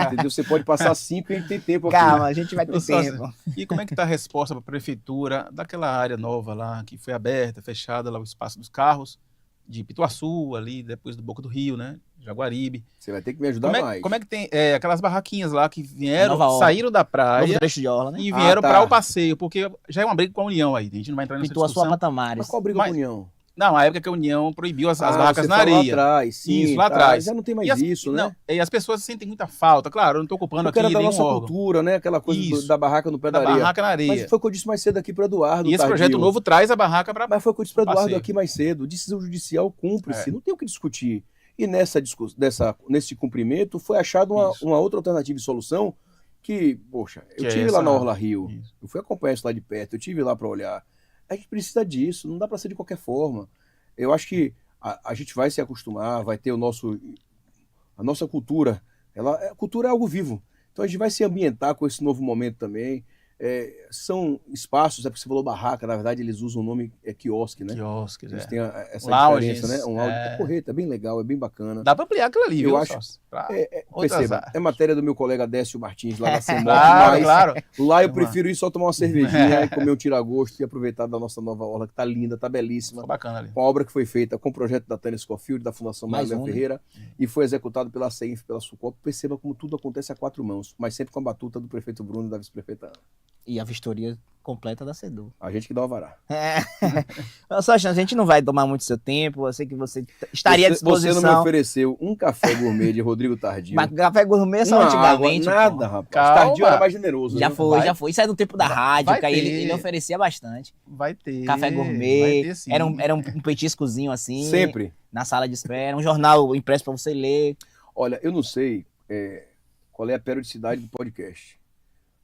Entendeu? Você pode passar 5 e a gente tem tempo aqui. Calma, a gente vai ter Ô, sócio, tempo. E como é que está a resposta para a prefeitura daquela área nova lá, que foi aberta, fechada, lá o espaço dos carros, de Pituaçu, ali, depois do Boca do Rio, né? Jaguaribe. Você vai ter que me ajudar mais. Como é que tem aquelas barraquinhas lá que vieram, Nova Orla. saíram da Novo praia trecho de orla, né? e vieram tá. para o passeio, porque já é uma briga com a União aí, a gente não vai entrar nessa Pituaçu a discussão. Patamares. Mas qual briga Mas- com a União? Não, a época que a União proibiu as barracas você na fala areia. Lá atrás, sim, Isso, lá tá. atrás. Já não tem mais E as- isso, né? Não, e as pessoas sentem muita falta. Claro, eu não estou ocupando Porque aqui era da nenhum nossa órgão. cultura, né? Aquela coisa Isso. da barraca no pé Da da areia. barraca na areia. Mas foi o que eu disse mais cedo aqui para Eduardo. E esse Tardio. projeto novo traz a barraca para... Mas foi o que eu disse para Eduardo passeio. aqui mais cedo. Decisão judicial cumpre-se. É. Não tem o que discutir. E nesse cumprimento foi achado Isso. uma outra alternativa de solução que, poxa, eu Que é tive lá essa- na Orla Rio. Isso. Eu fui acompanhar isso lá de perto. Eu tive lá para olhar. A gente precisa disso. Não dá para ser de qualquer forma. Eu acho que a gente vai se acostumar, vai ter a nossa cultura. A cultura é algo vivo. Então a gente vai se ambientar com esse novo momento também. São espaços, é porque você falou barraca, na verdade eles usam o nome quiosque, né? Quiosques, Eles é. têm essa Lounges, diferença, né? Um lounge é. é correto, é bem legal, é bem bacana. Dá para ampliar aquilo ali, Eu viu, acho- sócio? Pra outras Perceba, áreas. é matéria do meu colega Décio Martins, lá da CEMOP, Claro, mas claro. lá eu Uma- prefiro ir só tomar uma cervejinha e comer um tira-gosto e aproveitar da nossa nova orla, que tá linda, tá belíssima. Ficou bacana ali. Com a obra que foi feita com o projeto da Tânia Scofield, da Fundação Mais Maria um, né? Ferreira, e foi executado pela CEINF, pela Sucop. Perceba como tudo acontece a 4 mãos, mas sempre com a batuta do prefeito Bruno e da vice-prefeita Ana. E a vistoria completa da CEDU. A gente que dá o alvará. Só a gente não vai tomar muito seu tempo. Eu sei que você estaria à Você não me disposição. ofereceu um café gourmet de Rodrigo Tardio. Mas café gourmet só uma antigamente. água, pô. nada, rapaz. Calma. Tardio era mais generoso. Já né? foi, Vai- já foi. Isso é do tempo da rádio, vai que aí ter. ele oferecia bastante. Vai ter. Café Vai gourmet, ter, sim. era um petiscozinho assim. Sempre. Na sala de espera, um jornal impresso pra você ler. Olha, eu não sei qual é a periodicidade do podcast.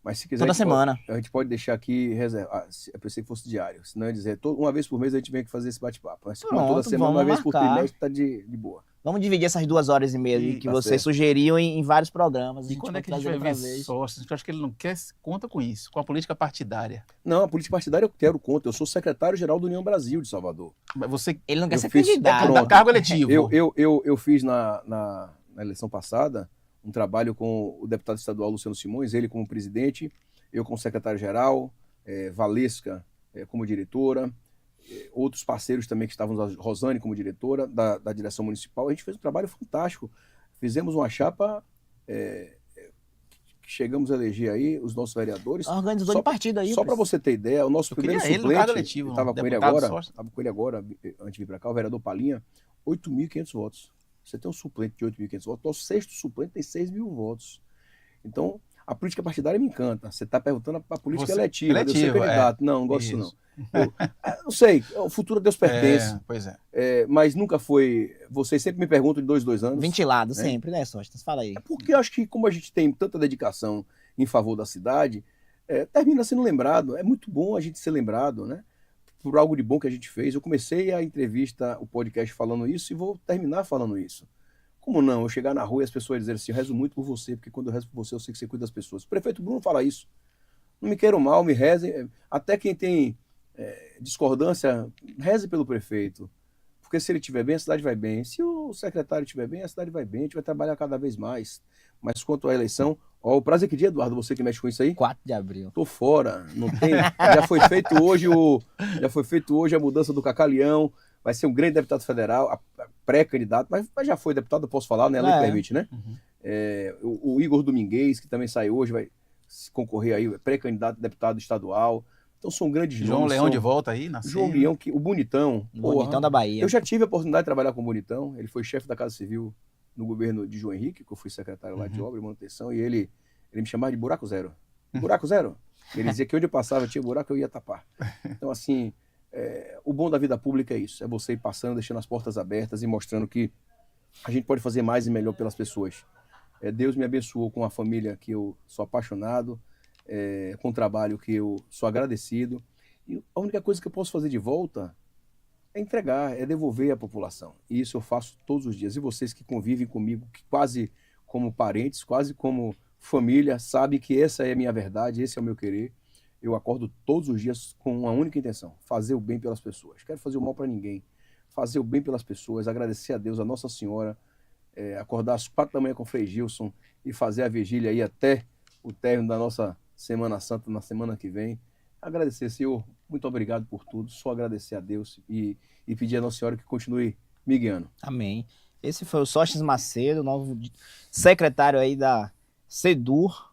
Mas se quiser. Toda a gente semana. a gente pode deixar aqui reservar. Eu pensei que fosse diário. Senão eu ia dizer, uma vez por mês a gente vem aqui fazer esse bate-papo. Mas se for toda Pronto, semana, uma vamos vez por marcar. trimestre, tá de boa. Vamos dividir essas 2h30 E que tá vocês certo. sugeriam em vários programas. E quando é que a gente trazer vai outra ver vez. sócios? Eu acho que ele não quer, conta com isso, com a política partidária. Não, a política partidária eu quero conta. Eu sou secretário-geral da União Brasil de Salvador. Mas você Ele não quer Eu ser fiz- candidato. pronto. cargo eletivo. Eu fiz na eleição passada um trabalho com o deputado estadual Luciano Simões, ele como presidente, eu como secretário-geral, Valesca como diretora, outros parceiros também que estavam, Rosane como diretora da direção municipal. A gente fez um trabalho fantástico. Fizemos uma chapa que chegamos a eleger aí os nossos vereadores. Organizador Só- de partido aí. Só para você ter ideia, o nosso Eu primeiro queria ele no suplente, cargo eletivo, estava com ele deputado agora, sócio. estava com ele agora, antes de vir para cá, o vereador Palinha, 8.500 votos. Você tem um suplente de 8.500 votos, nosso sexto suplente tem 6.000 votos. Então, a política partidária me encanta. Você está perguntando para a política Você- eletiva, de eu ser eletiva, candidato. Não gosto disso Isso. não. Não sei, o futuro a Deus pertence, Pois é. mas nunca foi... Vocês sempre me perguntam de 2 anos. Ventilado sempre, né, Sóstenes? Fala aí. Porque eu acho que como a gente tem tanta dedicação em favor da cidade, termina sendo lembrado. É muito bom a gente ser lembrado, né? Por algo de bom que a gente fez. Eu comecei a entrevista, o podcast falando isso e vou terminar falando isso. Como não? Eu chegar na rua e as pessoas dizerem assim, eu rezo muito por você, porque quando eu rezo por você, eu sei que você cuida das pessoas. O prefeito Bruno fala isso. Não me queiram mal, me rezem. Até quem tem discordância, reze pelo prefeito. Porque se ele estiver bem, a cidade vai bem. Se o secretário estiver bem, a cidade vai bem. A gente vai trabalhar cada vez mais. Mas quanto à eleição, o prazo é que dia, Eduardo? Você que mexe com isso aí? 4 de abril. Tô fora, não tem. Já foi feito hoje a mudança do Cacaleão. Vai ser um grande deputado federal, pré-candidato, mas já foi deputado, eu posso falar, né? A lei permite, né? Uhum. O Igor Domingues, que também sai hoje, vai concorrer aí, pré-candidato a deputado estadual. Então são grandes João nomes. Leão de volta aí, na João cena. Leão, o Bonitão. Bonitão da Bahia. Eu já tive a oportunidade de trabalhar com o Bonitão. Ele foi chefe da Casa Civil no governo de João Henrique, que eu fui secretário lá de obra e manutenção, e ele me chamava de buraco zero. Buraco zero. Ele dizia que onde eu passava tinha buraco, eu ia tapar. Então, assim, o bom da vida pública é isso. É você ir passando, deixando as portas abertas e mostrando que a gente pode fazer mais e melhor pelas pessoas. Deus me abençoou com uma família que eu sou apaixonado, com um trabalho que eu sou agradecido. E a única coisa que eu posso fazer de volta é entregar, é devolver à população. E isso eu faço todos os dias. E vocês que convivem comigo, que quase como parentes, quase como família, sabem que essa é a minha verdade, esse é o meu querer. Eu acordo todos os dias com uma única intenção: fazer o bem pelas pessoas. Quero fazer o mal para ninguém. Fazer o bem pelas pessoas, agradecer a Deus, a Nossa Senhora, acordar às 4 da manhã com o Frei Gilson e fazer a vigília aí até o término da nossa Semana Santa na semana que vem. Agradecer, Senhor, muito obrigado por tudo, só agradecer a Deus e pedir a Nossa Senhora que continue me guiando. Amém. Esse foi o Sóstenes Macedo, novo secretário aí da SEDUR,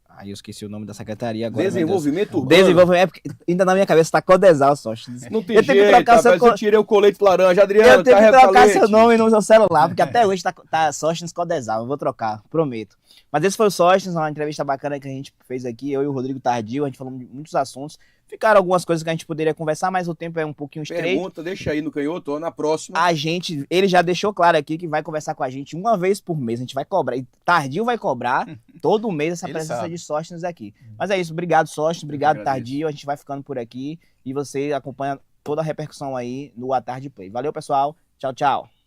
aí eu esqueci o nome da secretaria agora. Desenvolvimento Urbano. Desenvolvimento, é porque ainda na minha cabeça tá Codesal, Sóstenes. Não tem Eu tenho que jeito, trocar rapaz, eu tirei o colete laranja, Adriano, Eu tenho que carrega o trocar colete. seu nome no seu celular, porque até hoje tá Sóstenes Codesal. Eu vou trocar, prometo. Mas esse foi o Sóstenes, uma entrevista bacana que a gente fez aqui, eu e o Rodrigo Tardio, a gente falou de muitos assuntos. Ficaram algumas coisas que a gente poderia conversar, mas o tempo é um pouquinho estreito. Pergunta, deixa aí no canhoto, ou na próxima. Ele já deixou claro aqui que vai conversar com a gente uma vez por mês. A gente vai cobrar, e Tardio vai cobrar todo mês essa Ele presença sabe. de Sóstenes aqui. Mas é isso, obrigado Sóstenes, obrigado agradeço. Tardio. A gente vai ficando por aqui e você acompanha toda a repercussão aí no A Tarde Play. Valeu, pessoal. Tchau, tchau.